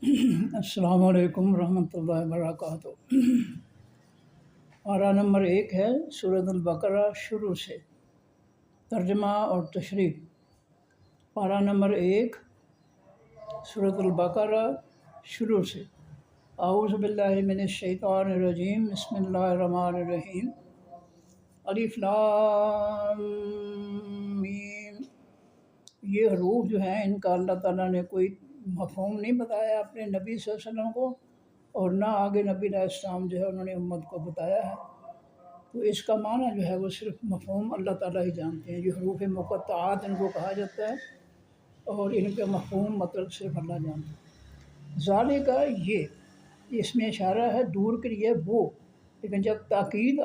السلام علیکم ورحمۃ اللہ وبرکاتہ۔ پارہ نمبر 1 ہے سورۃ البقرہ شروع سے۔ ترجمہ اور تشریح۔ پارہ نمبر 1 سورۃ البقرہ شروع سے۔ اعوذ باللہ من الشیطان الرجیم، بسم اللہ الرحمن الرحیم۔ الف لام میم۔ یہ حروف جو ہیں ان کا اللہ تعالیٰ نے کوئی مفہوم نہیں بتایا اپنے نبی صلی اللہ علیہ وسلم کو، اور نہ آگے نبی علیہ السلام جو ہے انہوں نے امت کو بتایا ہے۔ تو اس کا معنی جو ہے وہ صرف مفہوم اللہ تعالیٰ ہی جانتے ہیں۔ یہ حروف مقطعات ان کو کہا جاتا ہے، اور ان کا مفہوم مطلب صرف اللہ جانتا ہے۔ ذالک کا یہ اس میں اشارہ ہے دور کے لیے وہ، لیکن جب تاکید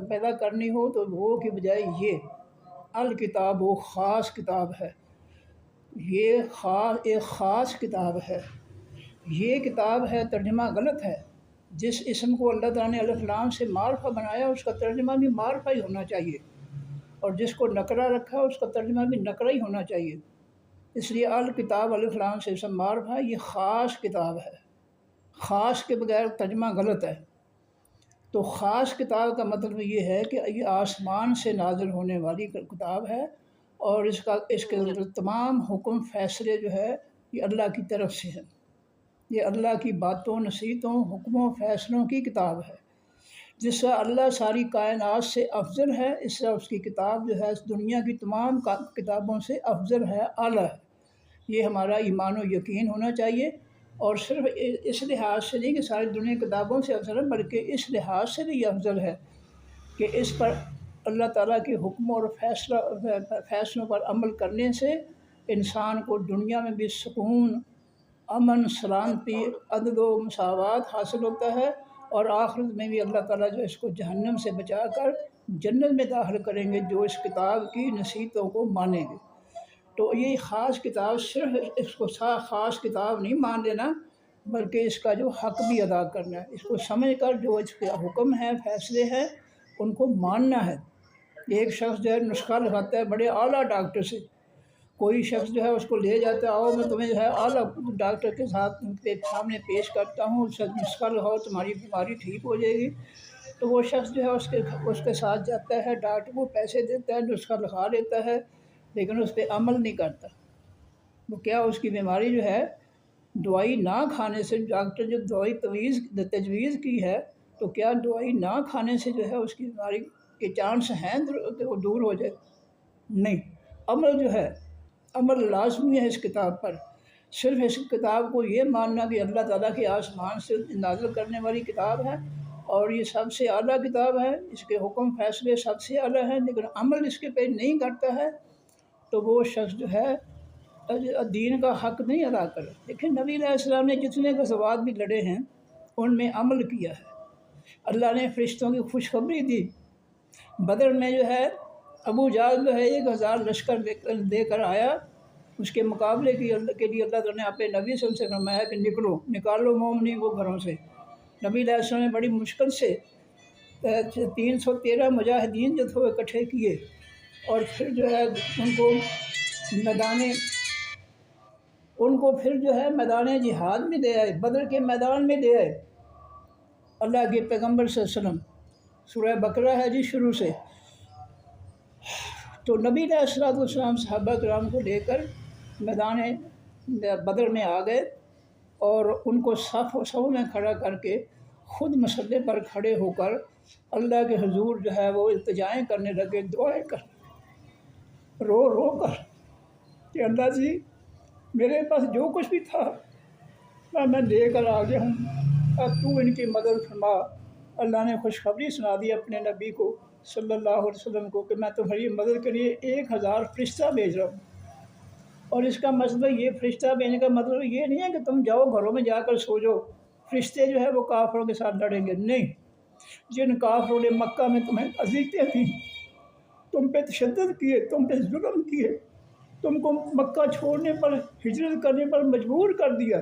پیدا کرنی ہو تو وہ کی بجائے یہ الکتاب وہ خاص کتاب ہے، یہ ایک خاص کتاب ہے، یہ کتاب ہے۔ ترجمہ غلط ہے۔ جس اسم کو اللہ تعالیٰ نے الف لام سے معرفہ بنایا اس کا ترجمہ بھی معرفہ ہی ہونا چاہیے، اور جس کو نکرہ رکھا اس کا ترجمہ بھی نکرہ ہی ہونا چاہیے۔ اس لیے الکتاب الف لام سے اسم معرفہ، یہ خاص کتاب ہے۔ خاص کے بغیر ترجمہ غلط ہے۔ تو خاص کتاب کا مطلب یہ ہے کہ یہ آسمان سے نازل ہونے والی کتاب ہے، اور اس کے تمام حکم فیصلے جو ہے یہ اللہ کی طرف سے ہے۔ یہ اللہ کی باتوں، نصیحتوں، حکموں، فیصلوں کی کتاب ہے۔ جس سے اللہ ساری کائنات سے افضل ہے، اس سے اس کی کتاب جو ہے اس دنیا کی تمام کتابوں سے افضل ہے، اعلیٰ ہے۔ یہ ہمارا ایمان و یقین ہونا چاہیے، اور صرف اس لحاظ سے نہیں کہ ساری دنیا کی کتابوں سے افضل ہے، بلکہ اس لحاظ سے بھی یہ افضل ہے کہ اس پر اللہ تعالیٰ کے حکموں اور فیصلوں پر عمل کرنے سے انسان کو دنیا میں بھی سکون، امن، سلامتی، عدل و مساوات حاصل ہوتا ہے، اور آخرت میں بھی اللہ تعالیٰ جو اس کو جہنم سے بچا کر جنت میں داخل کریں گے جو اس کتاب کی نصیحتوں کو مانیں گے۔ تو یہ خاص کتاب صرف اس کو خاص کتاب نہیں مان لینا، بلکہ اس کا جو حق بھی ادا کرنا ہے، اس کو سمجھ کر جو اس کے حکم ہیں، فیصلے ہیں، ان کو ماننا ہے۔ ایک شخص جو ہے نسخہ لگاتا ہے بڑے اعلیٰ ڈاکٹر سے، کوئی شخص جو ہے اس کو لے جاتا ہے، آؤ میں تمہیں جو ہے اعلیٰ ڈاکٹر کے ساتھ ان کے سامنے پیش کرتا ہوں، اس سے نسخہ لگاؤ تمہاری بیماری ٹھیک ہو جائے گی۔ تو وہ شخص جو ہے اس کے ساتھ جاتا ہے، ڈاکٹر کو پیسے دیتا ہے، نسخہ لگا لیتا ہے، لیکن اس پہ عمل نہیں کرتا۔ وہ کیا اس کی بیماری جو ہے دوائی نہ کھانے سے، ڈاکٹر جو دوائی تجویز کی ہے، تو کیا دوائی نہ کھانے سے جو ہے اس کی بیماری کے چانس ہیں کہ وہ دور ہو جائے؟ نہیں۔ عمل جو ہے، عمل لازمی ہے اس کتاب پر۔ صرف اس کتاب کو یہ ماننا کہ اللہ تعالیٰ کے آسمان سے نازل کرنے والی کتاب ہے، اور یہ سب سے اعلیٰ کتاب ہے، اس کے حکم فیصلے سب سے اعلیٰ ہیں، لیکن عمل اس کے پہ نہیں کرتا ہے، تو وہ شخص جو ہے دین کا حق نہیں ادا کرے۔ لیکن نبی علیہ السلام نے جتنے غزوات بھی لڑے ہیں ان میں عمل کیا ہے۔ اللہ نے فرشتوں کی خوشخبری دی۔ بدر میں جو ہے ابو جہل جو ہے 1000 لشکر دے کر آیا، اس کے مقابلے کے لیے اللہ تعالیٰ نے اپنے نبی صلی اللہ علیہ وسلم سے فرمایا کہ نکالو مومنین کو گھروں سے۔ نبی علیہ السلام نے بڑی مشکل سے 313 مجاہدین جو تھے وہ اکٹھے کیے، اور پھر جو ہے ان کو پھر جو ہے میدان جہاد میں لے آئے، بدر کے میدان میں لے آئے اللہ کے پیغمبر صلی اللہ علیہ وسلم۔ سورہ بقرہ ہے جی شروع سے۔ تو نبی علیہ السلام صحابہ کرام کو لے کر میدان بدر میں آ گئے، اور ان کو صف میں کھڑا کر کے خود مسلح پر کھڑے ہو کر اللہ کے حضور جو ہے وہ التجائیں کرنے لگے، دعائیں کر رو رو کر کہ اللہ جی میرے پاس جو کچھ بھی تھا میں لے کر آ گیا ہوں، اب تو ان کی مدد فرما۔ اللہ نے خوشخبری سنا دی اپنے نبی کو صلی اللہ علیہ وسلم کو کہ میں تمہاری مدد کے لیے 1000 فرشتہ بھیج رہا ہوں۔ اور اس کا مطلب یہ فرشتہ بھیجنے کا مطلب یہ نہیں ہے کہ تم جاؤ گھروں میں جا کر سو جاؤ، فرشتے جو ہے وہ کافروں کے ساتھ لڑیں گے، نہیں۔ جن کافروں نے مکہ میں تمہیں اذیتیں تھیں، تم پہ تشدد کیے، تم پہ ظلم کیے، تم کو مکہ چھوڑنے پر، ہجرت کرنے پر مجبور کر دیا،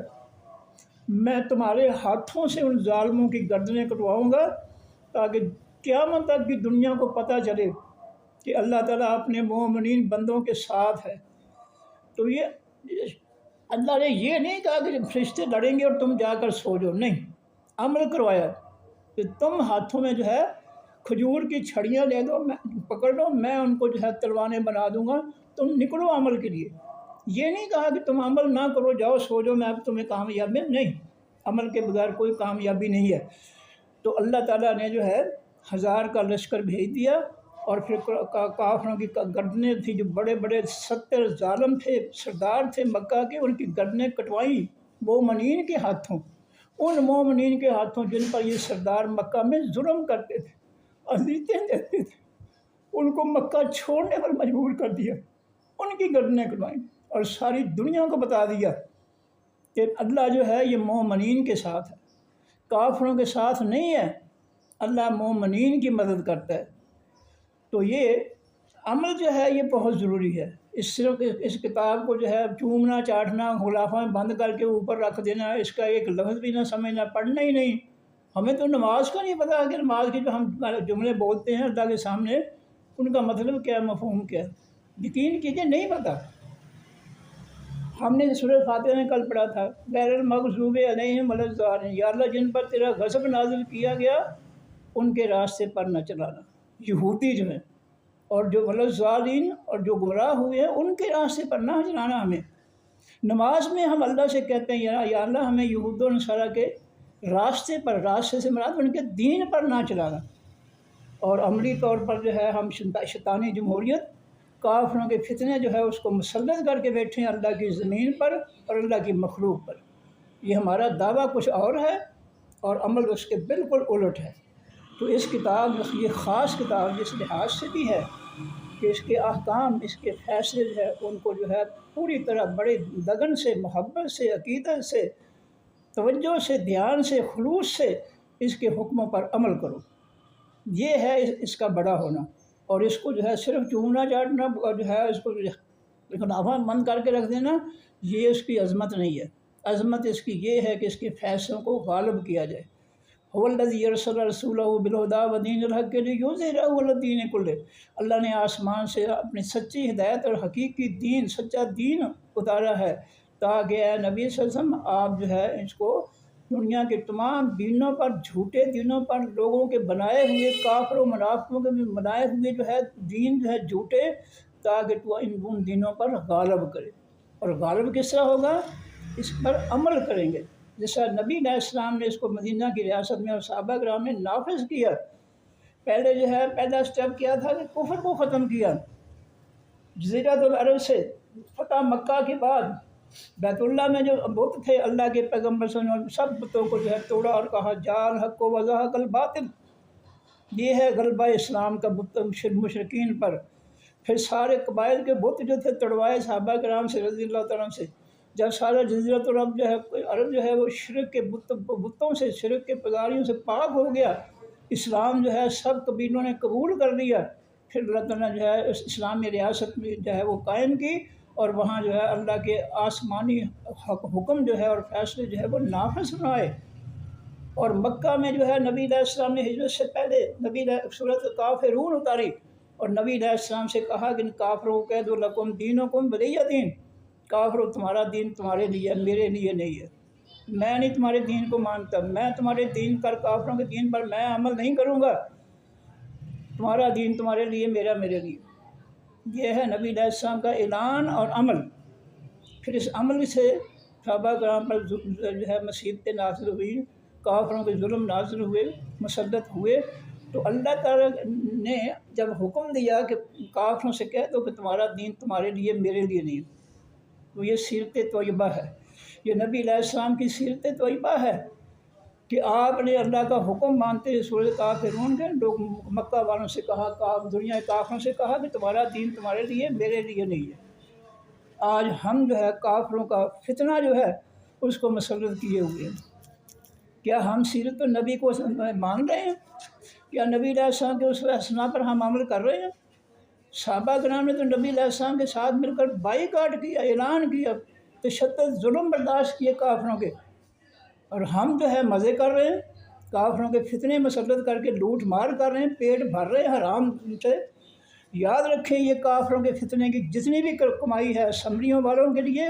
میں تمہارے ہاتھوں سے ان ظالموں کی گردنیں کٹواؤں گا، تاکہ قیامت تک کی دنیا کو پتہ چلے کہ اللہ تعالیٰ اپنے مومنین بندوں کے ساتھ ہے۔ تو یہ اللہ نے یہ نہیں کہا کہ فرشتے لڑیں گے اور تم جا کر سو جاؤ، نہیں، عمل کروایا کہ تم ہاتھوں میں جو ہے کھجور کی چھڑیاں لے دو، میں پکڑ لو، میں ان کو جو ہے تلوانے بنا دوں گا، تم نکلو عمل کے لیے۔ یہ نہیں کہا کہ تم عمل نہ کرو، جاؤ سو جاؤ، میں اب تمہیں کامیابی نہیں، عمل کے بغیر کوئی کامیابی نہیں ہے۔ تو اللہ تعالیٰ نے جو ہے 1000 کا لشکر بھیج دیا، اور پھر کافروں کی گردنیں تھیں، جو بڑے بڑے 70 ظالم تھے، سردار تھے مکہ کے، ان کی گردنیں کٹوائیں مومنین کے ہاتھوں، ان مومنین کے ہاتھوں جن پر یہ سردار مکہ میں ظلم کرتے تھے، اذیتیں دیتے تھے، ان کو مکہ چھوڑنے پر مجبور کر دیا، ان کی گردنیں کٹوائیں، اور ساری دنیا کو بتا دیا کہ اللہ جو ہے یہ مومنین کے ساتھ ہے، کافروں کے ساتھ نہیں ہے، اللہ مومنین کی مدد کرتا ہے۔ تو یہ عمل جو ہے یہ بہت ضروری ہے۔ صرف اس کتاب کو جو ہے چومنا چاٹنا، غلافہ میں بند کر کے اوپر رکھ دینا، اس کا ایک لفظ بھی نہ سمجھنا، پڑھنا ہی نہیں۔ ہمیں تو نماز کا نہیں پتہ کہ نماز کے جو ہم جملے بولتے ہیں اللہ کے سامنے، ان کا مطلب کیا، مفہوم کیا، یقین کیجیے نہیں پتہ۔ ہم نے سورہ فاتحہ میں کل پڑھا تھا، غیر المغضوب علیہم ولا الضالین، یا اللہ جن پر تیرا غضب نازل کیا گیا ان کے راستے پر نہ چلانا، یہودی جو ہیں، اور جو ولا الضالین اور جو گمراہ ہوئے ہیں ان کے راستے پر نہ چلانا ہمیں۔ نماز میں ہم اللہ سے کہتے ہیں یا اللہ ہمیں یہود و نصارہ کے راستے پر، راستے سے مراد ان کے دین پر نہ چلانا، اور عملی طور پر جو ہے ہم شیطانی جمہوریت، کافروں کے فتنے جو ہے اس کو مسلط کر کے بیٹھے ہیں اللہ کی زمین پر اور اللہ کی مخلوق پر۔ یہ ہمارا دعویٰ کچھ اور ہے اور عمل اس کے بالکل الٹ ہے۔ تو اس کتاب، یہ خاص کتاب جس لحاظ سے بھی ہے کہ اس کے احکام، اس کے فیصلے جو ہے ان کو جو ہے پوری طرح بڑے لگن سے، محبت سے، عقیدت سے، توجہ سے، دھیان سے، خلوص سے اس کے حکموں پر عمل کرو، یہ ہے اس کا بڑا ہونا۔ اور اس کو جو ہے صرف چومنا چاٹنا اور جو ہے اس کو غلافہ بند کر کے رکھ دینا، یہ اس کی عظمت نہیں ہے۔ عظمت اس کی یہ ہے کہ اس کے فیصلوں کو غالب کیا جائے۔ هو الذی ارسل رسولہ بالہدی ودین الحق لیظہرہ علی الدین کلہ، اللہ نے آسمان سے اپنی سچی ہدایت اور حقیقی دین، سچا دین اتارا ہے، تاکہ اے نبی صلی اللہ علیہ وسلم آپ جو ہے اس کو دنیا کے تمام دینوں پر، جھوٹے دینوں پر، لوگوں کے بنائے ہوئے، کافر و منافقوں کے بھی بنائے ہوئے جو ہے دین جو ہے جھوٹے، تاکہ تو ان دینوں پر غالب کرے۔ اور غالب کس طرح ہوگا؟ اس پر عمل کریں گے، جیسا نبی علیہ السلام نے اس کو مدینہ کی ریاست میں اور صحابہ کرام نے نافذ کیا۔ پہلے جو ہے پہلا سٹیپ کیا تھا کہ کفر کو ختم کیا، جزیرۃ العرب سے فتح مکہ کے بعد بیت اللہ میں جو بت تھے اللہ کے پیغمبر صلی اللہ علیہ وسلم، سب بتوں کو جو ہے توڑا اور کہا جال حق و وضاحق الباطل، یہ ہے غلبہ اسلام کا مشرکین پر۔ پھر سارے قبائل کے بت جو تھے توڑوائے صحابہ کرام سے رضی اللہ تعالیٰ سے۔ جب سارا جزیرۃ العرب جو ہے عرب جو ہے وہ شرک کے بتوں سے، شرک کے پجاریوں سے پاک ہو گیا، اسلام جو ہے سب قبیلوں نے قبول کر لیا، پھر اللہ تعالیٰ جو ہے اس اسلامی ریاست میں جو ہے وہ قائم کی، اور وہاں جو ہے اللہ کے آسمانی حکم جو ہے اور فیصلے جو ہے وہ نافذ فرمائے۔ اور مکہ میں جو ہے نبی علیہ السلام نے ہجرت سے پہلے نبی سورۃ کافرون اتاری، اور نبی علیہ السلام سے کہا کہ ان کافروں کو کہہ دو لکم دینکم ولی دین، کافروں تمہارا دین تمہارے لیے، میرے لیے نہیں ہے، میں نہیں تمہارے دین کو مانتا، میں تمہارے دین پر، کافروں کے دین پر میں عمل نہیں کروں گا، تمہارا دین تمہارے لیے، میرا میرے لیے۔ یہ ہے نبی علیہ السلام کا اعلان اور عمل۔ پھر اس عمل سے صحابہ کرام پر جو ہے مصیبتیں نازل ہوئی، کافروں کے ظلم نازل ہوئے، مسلط ہوئے، تو اللہ تعالیٰ نے جب حکم دیا کہ کافروں سے کہہ دو کہ تمہارا دین تمہارے لیے، میرے لیے نہیں، تو یہ سیرت طیبہ ہے، یہ نبی علیہ السلام کی سیرت طیبہ ہے کہ آپ نے اللہ کا حکم مانتے ہوئے سورۃ کافرون کے لوگ مکہ والوں سے کہا، دنیا کے کافروں سے کہا کہ تمہارا دین تمہارے لیے، میرے لیے نہیں ہے۔ آج ہم جو ہے کافروں کا فتنہ جو ہے اس کو مسلط کیے ہوئے ہیں۔ کیا ہم سیرت النبی کو مان رہے ہیں؟ کیا نبی علیہ السلام کے اس حسنہ پر ہم عمل کر رہے ہیں؟ صحابہ کرام نے تو نبی علیہ السلام کے ساتھ مل کر بائیکاٹ کیا، اعلان کیا، تشدد ظلم برداشت کیے کافروں کے، اور ہم جو ہے مزے کر رہے ہیں، کافروں کے فتنے مسلط کر کے لوٹ مار کر رہے ہیں، پیٹ بھر رہے ہیں حرام سے۔ یاد رکھیں یہ کافروں کے فتنے کی جتنی بھی کمائی ہے اسمبلیوں والوں کے لیے،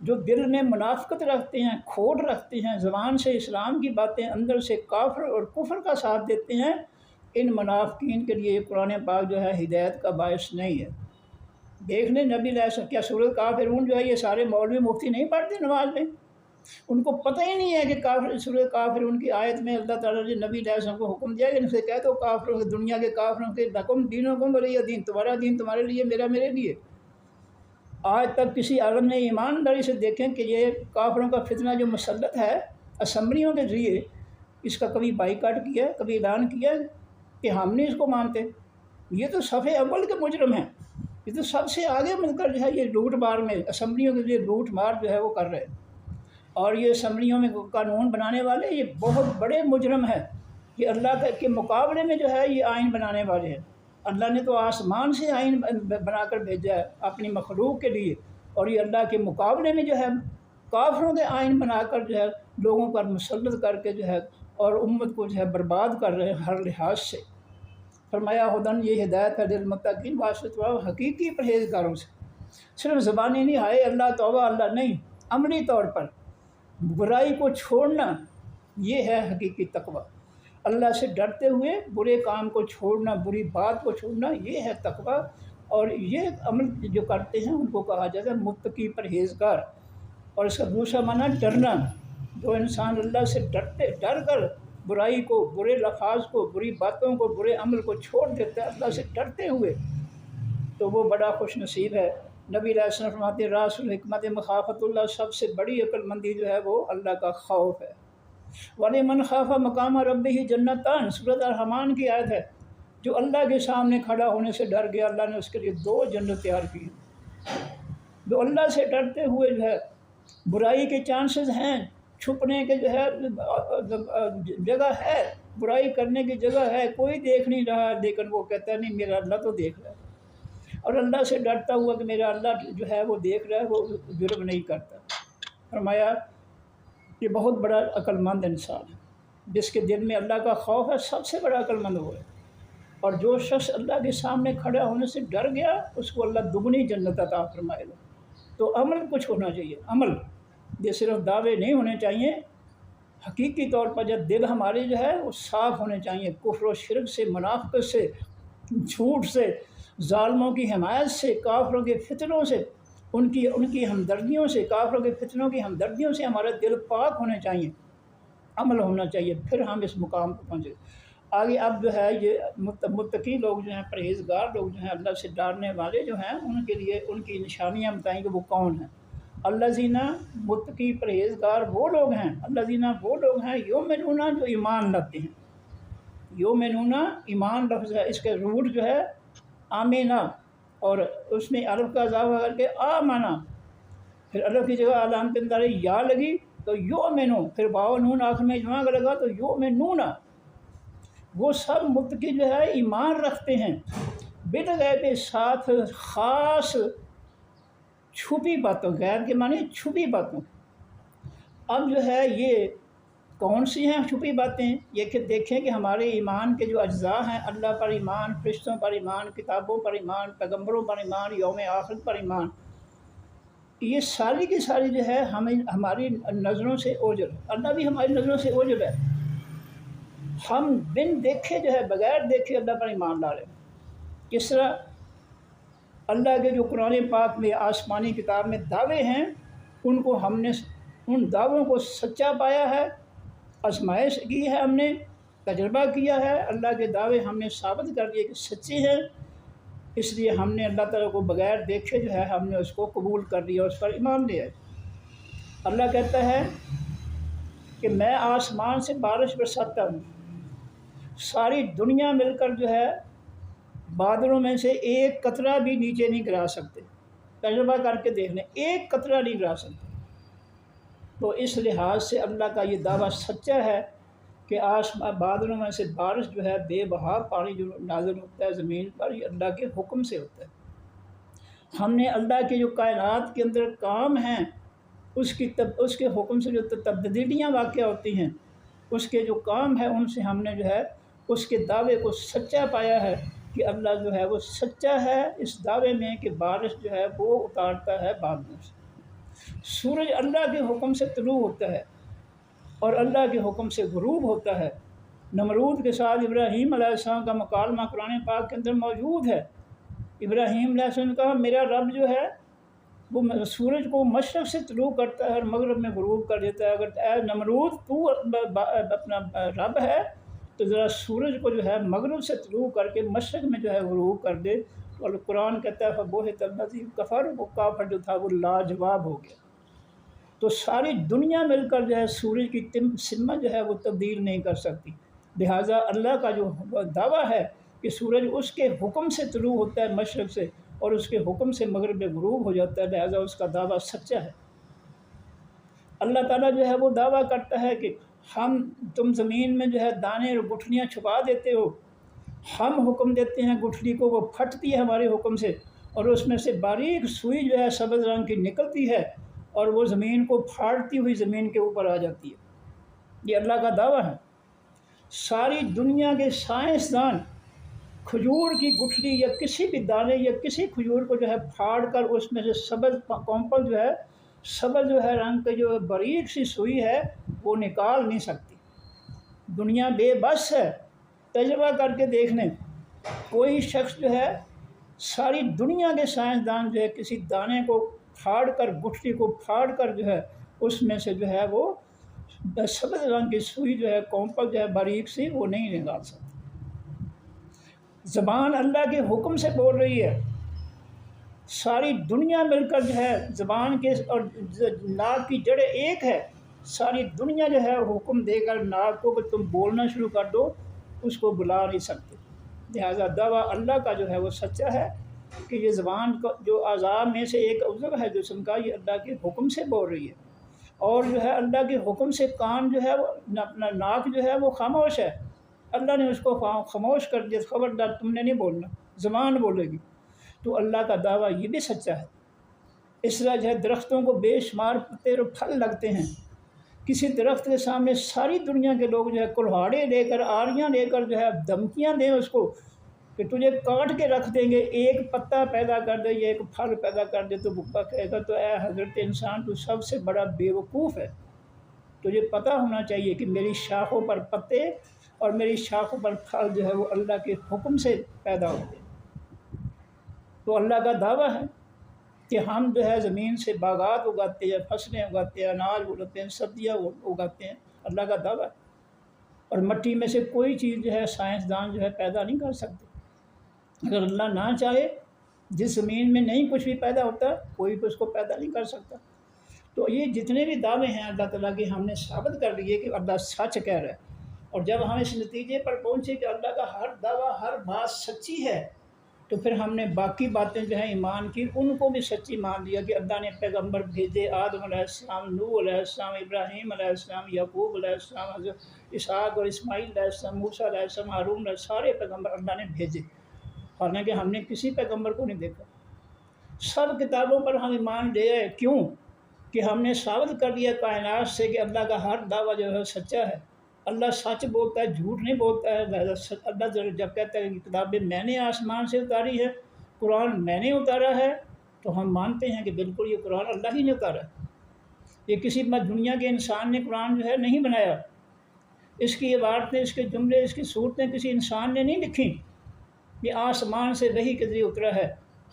جو دل میں منافقت رکھتے ہیں، کھوٹ رکھتے ہیں، زبان سے اسلام کی باتیں، اندر سے کافر اور کفر کا ساتھ دیتے ہیں، ان منافقین کے لیے یہ قرآن پاک جو ہے ہدایت کا باعث نہیں ہے۔ دیکھ لیں نبی علیہ السلام، کیا سورۃ کافرون جو ہے یہ سارے مولوی مفتی نہیں پڑھتے نماز میں؟ ان کو پتہ ہی نہیں ہے کہ سورۃ کافرون کی آیت میں اللہ تعالیٰ نے نبی علیہ السلام کو حکم دیا کہ ان سے کہہ دو کافروں کے، دنیا کے کافروں کے، لکم دینکم ولی دین، تمہارا دین تمہارے لیے، میرا میرے لیے۔ آج تک کسی عالم نے ایمانداری سے دیکھیں کہ یہ کافروں کا فتنہ جو مسلط ہے اسمبلیوں کے ذریعے، اس کا کبھی بائیکاٹ کیا، کبھی اعلان کیا کہ ہم نہیں اس کو مانتے؟ یہ تو صف اول کے مجرم ہیں، یہ تو سب سے آگے مل کر جو ہے یہ لوٹ مار میں اسمبلیوں کے لیے لوٹ مار جو ہے وہ کر رہے ہیں، اور یہ اسمبلیوں میں قانون بنانے والے یہ بہت بڑے مجرم ہیں، یہ اللہ کے مقابلے میں جو ہے یہ آئین بنانے والے ہیں۔ اللہ نے تو آسمان سے آئین بنا کر بھیجا ہے اپنی مخلوق کے لیے، اور یہ اللہ کے مقابلے میں جو ہے کافروں کے آئین بنا کر جو ہے لوگوں پر مسلط کر کے جو ہے اور امت کو جو ہے برباد کر رہے ہیں ہر لحاظ سے۔ فرمایا ہدن، یہ ہدایت ہے للمتقین، واسطہ حقیقی پرہیزگاروں سے، صرف زبانی نہیں، ہائے اللہ توبہ اللہ نہیں، عملی طور پر برائی کو چھوڑنا، یہ ہے حقیقی تقوی۔ اللہ سے ڈرتے ہوئے برے کام کو چھوڑنا، بری بات کو چھوڑنا، یہ ہے تقوی، اور یہ عمل جو کرتے ہیں ان کو کہا جاتا ہے متقی پرہیزگار۔ اور اس کا دوسرا معنی ڈرنا، جو انسان اللہ سے ڈر کر برائی کو، برے لفاظ کو، بری باتوں کو، برے عمل کو چھوڑ دیتا ہے اللہ سے ڈرتے ہوئے، تو وہ بڑا خوش نصیب ہے۔ نبی علیہ السلام فرماتے ہیں راس الحکمت مخافت اللہ، سب سے بڑی عقل مندی جو ہے وہ اللہ کا خوف ہے۔ وَلِمَنْ خَافَ مَقَامَ رَبِّهِ جَنَّتَانِ، سورۃ الرحمن کی آیت ہے، جو اللہ کے سامنے کھڑا ہونے سے ڈر گیا، اللہ نے اس کے لیے 2 جنت تیار کی۔ جو اللہ سے ڈرتے ہوئے جو ہے برائی کے چانسز ہیں، چھپنے کے جو ہے جگہ ہے، برائی کرنے کی جگہ ہے، کوئی دیکھ نہیں رہا، لیکن وہ کہتا ہے نہیں میرا اللہ تو دیکھ رہا ہے، اور اللہ سے ڈرتا ہوا کہ میرا اللہ جو ہے وہ دیکھ رہا ہے، وہ جرم نہیں کرتا۔ فرمایا یہ بہت بڑا عقل مند انسان ہے، جس کے دل میں اللہ کا خوف ہے، سب سے بڑا عقل مند وہ ہے۔ اور جو شخص اللہ کے سامنے کھڑا ہونے سے ڈر گیا، اس کو اللہ دگنی جنت عطا فرمائے گا۔ تو عمل کچھ ہونا چاہیے، عمل، یہ صرف دعوے نہیں ہونے چاہیے، حقیقی طور پر جب دل ہمارے جو ہے وہ صاف ہونے چاہیے، کفر و شرک سے، منافقت سے، جھوٹ سے، ظالموں کی حمایت سے، کافروں کے فتنوں سے، ان کی ہمدردیوں سے، کافروں کے فتنوں کی ہمدردیوں سے ہمارا دل پاک ہونے چاہیے، عمل ہونا چاہیے، پھر ہم اس مقام پر پہنچے۔ آگے اب جو ہے یہ متقی لوگ جو ہیں، پرہیزگار لوگ جو ہیں، اللہ سے ڈرنے والے جو ہیں، ان کے لیے ان کی نشانیاں بتائیں کہ وہ کون ہیں۔ الذین، متقی پرہیزگار وہ لوگ ہیں، الذین وہ لوگ ہیں، یؤمنون جو ایمان رکھتے ہیں۔ یؤمنون ایمان لفظ ہے، اس کے روٹ جو ہے آمینہ، اور اس میں الف کا اضافہ کر کے آمنا، پھر الف کی جگہ علامت اندر یا لگی تو یؤمنو، پھر واو نون آخر میں جمع کا لگا تو یؤمنون، وہ سب متقی جو ہے ایمان رکھتے ہیں، بالغیب، ساتھ خاص چھپی باتوں، غیب کے معنی چھپی باتوں۔ اب جو ہے یہ کون سی ہیں چھپی باتیں؟ یہ کہ دیکھیں کہ ہمارے ایمان کے جو اجزاء ہیں، اللہ پر ایمان، فرشتوں پر ایمان، کتابوں پر ایمان، پیغمبروں پر ایمان، یوم آخرت پر ایمان، یہ ساری کی ساری جو ہے ہماری نظروں سے اوجھل، اللہ بھی ہماری نظروں سے اوجھل ہے، ہم بن دیکھے جو ہے بغیر دیکھے اللہ پر ایمان لا رہے ہیں۔ کس طرح؟ اللہ کے جو قرآن پاک میں آسمانی کتاب میں دعوے ہیں، ان کو ہم نے ان دعووں کو سچا پایا ہے، آزمائش کی ہے، ہم نے تجربہ کیا ہے، اللہ کے دعوے ہم نے ثابت کر دیے کہ سچے ہیں، اس لیے ہم نے اللہ تعالیٰ کو بغیر دیکھے جو ہے ہم نے اس کو قبول کر لیا، اس پر ایمان لیا۔ اللہ کہتا ہے کہ میں آسمان سے بارش برساتا ہوں، ساری دنیا مل کر جو ہے بادلوں میں سے ایک قطرہ بھی نیچے نہیں گرا سکتے، تجربہ کر کے دیکھ لیں، ایک قطرہ نہیں گرا سکتے۔ تو اس لحاظ سے اللہ کا یہ دعویٰ سچا ہے کہ بادلوں میں سے بارش جو ہے، بے بہا پانی جو نازل ہوتا ہے زمین پر، یہ اللہ کے حکم سے ہوتا ہے۔ ہم نے اللہ کے جو کائنات کے اندر کام ہیں، اس کے حکم سے جو تبدیلیاں واقع ہوتی ہیں، اس کے جو کام ہے، ان سے ہم نے جو ہے اس کے دعوے کو سچا پایا ہے کہ اللہ جو ہے وہ سچا ہے اس دعوے میں کہ بارش جو ہے وہ اتارتا ہے بادلوں سے۔ سورج اللہ کے حکم سے طلوع ہوتا ہے اور اللہ کے حکم سے غروب ہوتا ہے۔ نمرود کے ساتھ ابراہیم علیہ السلام کا مکالمہ قرآن پاک کے اندر موجود ہے۔ ابراہیم علیہ السلام نے کہا میرا رب جو ہے وہ سورج کو مشرق سے طلوع کرتا ہے اور مغرب میں غروب کر دیتا ہے، اگر اے نمرود تو اپنا رب ہے تو ذرا سورج کو جو ہے مغرب سے طلوع کر کے مشرق میں جو ہے غروب کر دے۔ اور قرآن کہتا ہے فَبُہِتَ الَّذِي كَفَرَ، وہ کافر جو تھا وہ لاجواب ہو گیا۔ تو ساری دنیا مل کر جو ہے سورج کی سمت جو ہے وہ تبدیل نہیں کر سکتی، لہٰذا اللہ کا جو دعویٰ ہے کہ سورج اس کے حکم سے طلوع ہوتا ہے مشرق سے اور اس کے حکم سے مغرب میں غروب ہو جاتا ہے، لہٰذا اس کا دعویٰ سچا ہے۔ اللہ تعالیٰ جو ہے وہ دعویٰ کرتا ہے کہ تم زمین میں جو ہے دانے اور گٹھلیاں چھپا دیتے ہو، ہم حکم دیتے ہیں گٹھلی کو، وہ پھٹتی ہے ہمارے حکم سے اور اس میں سے باریک سوئی جو ہے سبز رنگ کی نکلتی ہے اور وہ زمین کو پھاڑتی ہوئی زمین کے اوپر آ جاتی ہے۔ یہ اللہ کا دعویٰ ہے۔ ساری دنیا کے سائنسدان کھجور کی گٹھلی یا کسی بھی دانے یا کسی کھجور کو جو ہے پھاڑ کر اس میں سے سبز کمپل جو ہے سبز جو ہے رنگ کے جو باریک سی سوئی ہے وہ نکال نہیں سکتی۔ دنیا بے بس ہے، تجربہ کر کے دیکھ لیں۔ کوئی شخص جو ہے ساری دنیا کے سائنسدان جو ہے کسی دانے کو پھاڑ کر گٹھلی کو پھاڑ کر جو ہے اس میں سے جو ہے وہ سبز رنگ کی سوئی جو ہے کمپل جو ہے باریک سی وہ نہیں نکال سکتی۔ زبان اللہ کے حکم سے بول رہی ہے، ساری دنیا مل کر جو ہے زبان کے اور ناک کی جڑیں ایک ہے، ساری دنیا جو ہے حکم دے کر ناک کو کہ تم بولنا شروع کر دو اس کو بلا نہیں سکتے، لہٰذا دعویٰ اللہ کا جو ہے وہ سچا ہے کہ یہ زبان کا جو اعضاء میں سے ایک عضو ہے جسم کا، یہ اللہ کے حکم سے بول رہی ہے، اور جو ہے اللہ کے حکم سے کان جو ہے وہ اپنا ناک جو ہے وہ خاموش ہے، اللہ نے اس کو خاموش کر دیا، خبردار تم نے نہیں بولنا، زبان بولے گی۔ تو اللہ کا دعویٰ یہ بھی سچا ہے۔ اس طرح جو ہے درختوں کو بے شمار پتے اور پھل لگتے ہیں، کسی درخت کے سامنے ساری دنیا کے لوگ جو ہے کلہاڑے لے کر آریاں لے کر جو ہے دھمکیاں دیں اس کو کہ تجھے کاٹ کے رکھ دیں گے، ایک پتا پیدا کر دے یا ایک پھل پیدا کر دے تو وہ کہے گا تو اے حضرت انسان تو سب سے بڑا بیوقوف ہے، تجھے پتہ ہونا چاہیے کہ میری شاخوں پر پتے اور میری شاخوں پر پھل جو ہے وہ اللہ کے حکم سے پیدا ہوتے ہیں۔ تو اللہ کا دعویٰ ہے کہ ہم جو ہے زمین سے باغات اگاتے ہیں، فصلیں اگاتے ہیں، اناج اگاتے ہیں، سبزیاں اگاتے ہیں، اللہ کا دعویٰ ہے۔ اور مٹی میں سے کوئی چیز جو ہے سائنسدان جو ہے پیدا نہیں کر سکتے، اگر اللہ نہ چاہے جس زمین میں نہیں کچھ بھی پیدا ہوتا کوئی بھی اس کو پیدا نہیں کر سکتا۔ تو یہ جتنے بھی دعوے ہیں اللہ تعالیٰ کے ہم نے ثابت کر لیے کہ اللہ سچ کہہ رہا ہے، اور جب ہم اس نتیجے پر پہنچے کہ اللہ کا ہر دعویٰ ہر بات سچی ہے تو پھر ہم نے باقی باتیں جو ہیں ایمان کی ان کو بھی سچی مان لیا کہ اللہ نے پیغمبر بھیجے، آدم علیہ السلام، نوح علیہ السلام، ابراہیم علیہ السلام، یعقوب علیہ السلام، حضرت اسحاق اور اسماعیل علیہ السلام، موسیٰ علیہ السلام، ہارون علیہ السلام، سارے پیغمبر اللہ نے بھیجے، حالانکہ ہم نے کسی پیغمبر کو نہیں دیکھا۔ سب کتابوں پر ہم ایمان لے آئے، کیوں کہ ہم نے ثابت کر دیا کائنات سے کہ اللہ کا ہر دعویٰ جو ہے سچا ہے، اللہ سچ بولتا ہے، جھوٹ نہیں بولتا ہے۔ اللہ جب کہتا ہے کہ کتابیں میں نے آسمان سے اتاری ہے، قرآن میں نے اتارا ہے، تو ہم مانتے ہیں کہ بالکل یہ قرآن اللہ ہی نے اتارا ہے، یہ کسی دنیا کے انسان نے قرآن جو ہے نہیں بنایا، اس کی عبارتیں، اس کے جملے، اس کی صورتیں کسی انسان نے نہیں لکھی، یہ آسمان سے وحی کے ذریعے اترا ہے،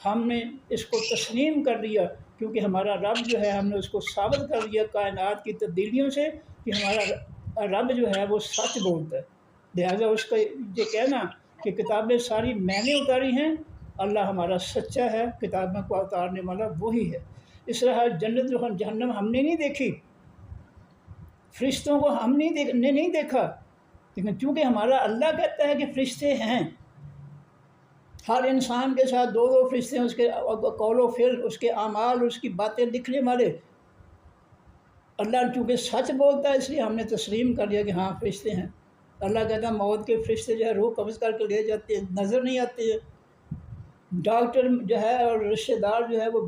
ہم نے اس کو تسلیم کر لیا کیونکہ ہمارا رب جو ہے ہم نے اس کو ثابت کر دیا کائنات کی تبدیلیوں سے کہ ہمارا رب جو ہے وہ سچ بولتا ہے، لہٰذا اس کا یہ کہنا کہ کتابیں ساری میں نے اتاری ہیں، اللہ ہمارا سچا ہے، کتابوں کو اتارنے والا وہی ہے۔ اس طرح جنت و جہنم ہم نے نہیں دیکھی، فرشتوں کو ہم نے نہیں دیکھا، لیکن چونکہ ہمارا اللہ کہتا ہے کہ فرشتے ہیں، ہر انسان کے ساتھ دو دو فرشتے ہیں، اس کے قول و فعل، اس کے اعمال، اس کی باتیں لکھنے والے، اللہ چونکہ سچ بولتا ہے اس لیے ہم نے تسلیم کر لیا کہ ہاں فرشتے ہیں۔ اللہ کہتا ہے موت کے فرشتے جو ہے روح قبض کر کے لے جاتے ہیں، نظر نہیں آتے ہیں، ڈاکٹر جو ہے اور رشتہ دار جو ہے وہ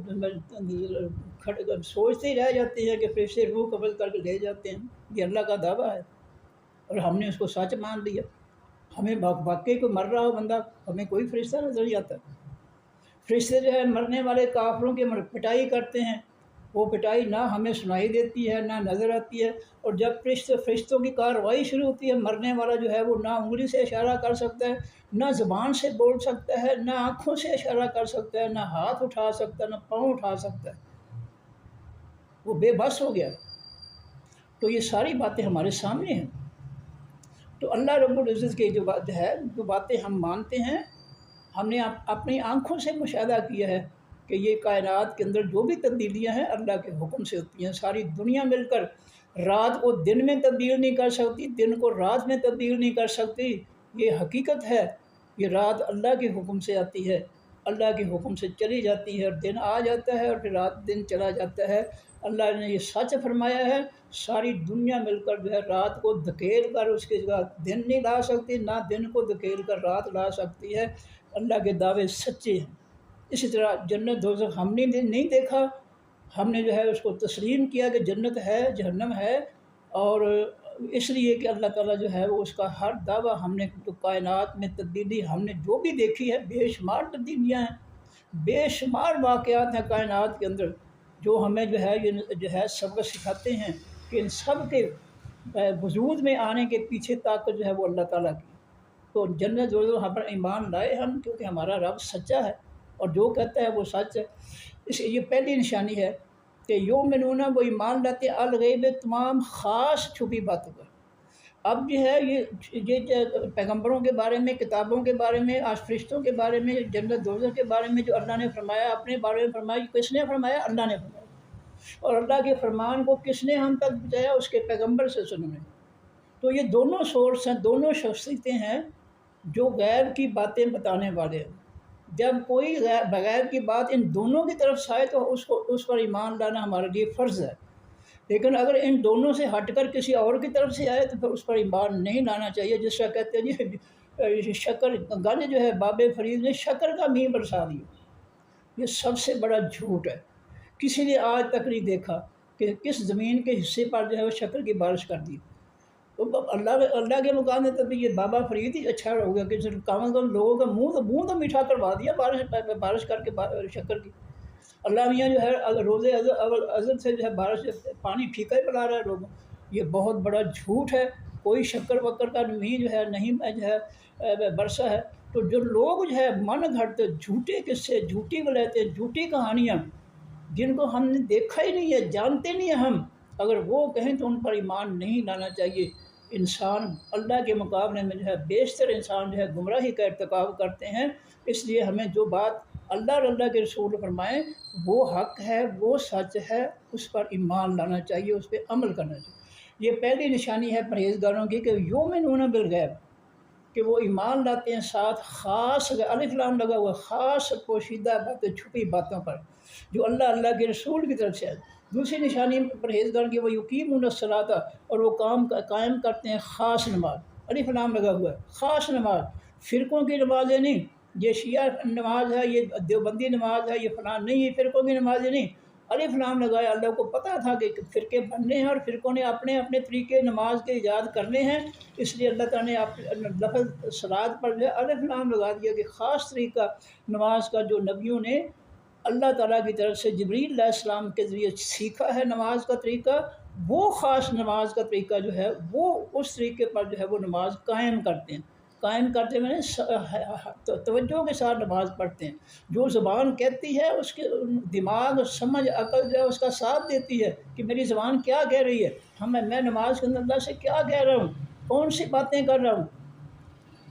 سوچتے ہی رہ جاتے ہیں کہ فرشتے روح قبض کر کے لے جاتے ہیں، یہ اللہ کا دعویٰ ہے اور ہم نے اس کو سچ مان لیا۔ ہمیں واقعی کوئی مر رہا ہو بندہ، ہمیں کوئی فرشتہ نظر نہیں آتا، فرشتے جو ہے مرنے والے کافروں کی پٹائی کرتے ہیں، وہ پٹائی نہ ہمیں سنائی دیتی ہے نہ نظر آتی ہے، اور جب فرشتوں کی کارروائی شروع ہوتی ہے، مرنے والا جو ہے وہ نہ انگلی سے اشارہ کر سکتا ہے، نہ زبان سے بول سکتا ہے، نہ آنکھوں سے اشارہ کر سکتا ہے، نہ ہاتھ اٹھا سکتا ہے، نہ پاؤں اٹھا سکتا ہے، وہ بے بس ہو گیا۔ تو یہ ساری باتیں ہمارے سامنے ہیں۔ تو اللہ رب العزت کی جو بات ہے، جو باتیں ہم مانتے ہیں، ہم نے اپنی آنکھوں سے مشاہدہ کیا ہے کہ یہ کائنات کے اندر جو بھی تبدیلیاں ہیں اللہ کے حکم سے ہوتی ہیں۔ ساری دنیا مل کر رات کو دن میں تبدیل نہیں کر سکتی، دن کو رات میں تبدیل نہیں کر سکتی، یہ حقیقت ہے۔ یہ رات اللہ کے حکم سے آتی ہے، اللہ کے حکم سے چلی جاتی ہے، اور دن آ جاتا ہے اور پھر رات دن چلا جاتا ہے۔ اللہ نے یہ سچ فرمایا ہے، ساری دنیا مل کر جو ہے رات کو دھکیل کر اس کے بعد دن نہیں لا سکتی، نہ دن کو دھکیل کر رات لا سکتی ہے۔ اللہ کے دعوے سچے ہیں۔ اسی طرح جنت دوزخ ہم نے نہیں دیکھا، ہم نے جو ہے اس کو تسلیم کیا کہ جنت ہے، جہنم ہے، اور اس لیے کہ اللہ تعالیٰ جو ہے وہ اس کا ہر دعویٰ، ہم نے جو کائنات میں تبدیلی ہم نے جو بھی دیکھی ہے، بے شمار تبدیلیاں ہیں، بے شمار واقعات ہیں کائنات کے اندر جو ہمیں جو ہے یہ جو ہے سبق سکھاتے ہیں کہ ان سب کے وجود میں آنے کے پیچھے طاقت جو ہے وہ اللہ تعالیٰ کی۔ تو جنت دوزخ ہم پر ایمان لائے ہم، کیونکہ ہمارا رب سچا ہے اور جو کہتا ہے وہ سچ ہے۔ یہ پہلی نشانی ہے کہ یؤمنون، وہ ایمان لاتے ہیں الغیب، تمام خاص چھپی باتوں پر۔ اب جو ہے یہ پیغمبروں کے بارے میں، کتابوں کے بارے میں، آج فرشتوں کے بارے میں، جنت دوزخ کے بارے میں جو اللہ نے فرمایا، اپنے بارے میں فرمایا، کس نے فرمایا؟ اللہ نے فرمایا۔ اور اللہ کے فرمان کو کس نے ہم تک پہنچایا؟ اس کے پیغمبر سے سننے۔ تو یہ دونوں سورس ہیں، دونوں شخصیتیں ہیں جو غیب کی باتیں بتانے والے ہیں۔ جب کوئی بغیر کی بات ان دونوں کی طرف سے آئے تو اس پر ایمان لانا ہمارے لیے فرض ہے، لیکن اگر ان دونوں سے ہٹ کر کسی اور کی طرف سے آئے تو پھر اس پر ایمان نہیں لانا چاہیے۔ جس کا کہتے ہیں جی شکر گن جو ہے باب فرید نے شکر کا مینہ برسا دیا، یہ سب سے بڑا جھوٹ ہے۔ کسی نے آج تک نہیں دیکھا کہ کس زمین کے حصے پر جو ہے وہ شکر کی بارش کر دی۔ تو اللہ کے مقام میں تو یہ بابا فرید ہی اچھا ہو گیا کہ کم از کم لوگوں کا منہ تو میٹھا کروا دیا بارش کر کے شکر کی۔ اللہ میاں جو ہے روز ازل سے جو ہے بارش پانی پھیکا ہی پلا رہا ہے لوگوں، یہ بہت بڑا جھوٹ ہے۔ کوئی شکر وکر کا نہیں جو ہے نہیں جو ہے برسا ہے۔ تو جو لوگ جو ہے من گھڑت جھوٹے قصے، جھوٹی ولایتیں، جھوٹی کہانیاں جن کو ہم نے دیکھا ہی نہیں ہے، جانتے نہیں ہیں ہم، اگر وہ کہیں تو ان پر ایمان نہیں لانا چاہیے۔ انسان اللہ کے مقابلے میں جو ہے بیشتر انسان جو ہے گمراہی کا ارتکاب کرتے ہیں، اس لیے ہمیں جو بات اللہ اور اللہ کے رسول فرمائیں وہ حق ہے، وہ سچ ہے، اس پر ایمان لانا چاہیے، اس پہ عمل کرنا چاہیے۔ یہ پہلی نشانی ہے پرہیزگاروں کی کہ یؤمنون بالغیب، کہ وہ ایمان لاتے ہیں ساتھ خاص الف لام لگا ہوا خاص پوشیدہ باتیں، چھپی باتوں پر جو اللہ کے رسول کی طرف سے ہے۔ دوسری نشانی پرہیزگار کی وہ یقیمون الصلاۃ، اور وہ قائم کرتے ہیں خاص نماز، الف لام لگا ہوا ہے خاص نماز، فرقوں کی نمازیں نہیں، یہ شیعہ نماز ہے، یہ دیوبندی نماز ہے، یہ فلاں نہیں، یہ فرقوں کی نمازیں نہیں، الف لام لگایا۔ اللہ کو پتہ تھا کہ فرقے بننے ہیں اور فرقوں نے اپنے اپنے طریقے نماز کے ایجاد کرنے ہیں، اس لیے اللہ تعالیٰ نے لفظ صلاۃ پر جو ہے الف لام لگا دیا کہ خاص طریقہ نماز کا جو نبیوں نے اللہ تعالیٰ کی طرف سے جبریل علیہ السلام کے ذریعے سیکھا ہے نماز کا طریقہ، وہ خاص نماز کا طریقہ جو ہے وہ اس طریقے پر جو ہے وہ نماز قائم کرتے ہیں۔ قائم کرتے میں توجہ کے ساتھ نماز پڑھتے ہیں، جو زبان کہتی ہے اس کے دماغ سمجھ عقل جو ہے اس کا ساتھ دیتی ہے کہ میری زبان کیا کہہ رہی ہے، میں نماز کے اندر اللہ سے کیا کہہ رہا ہوں، کون سی باتیں کر رہا ہوں۔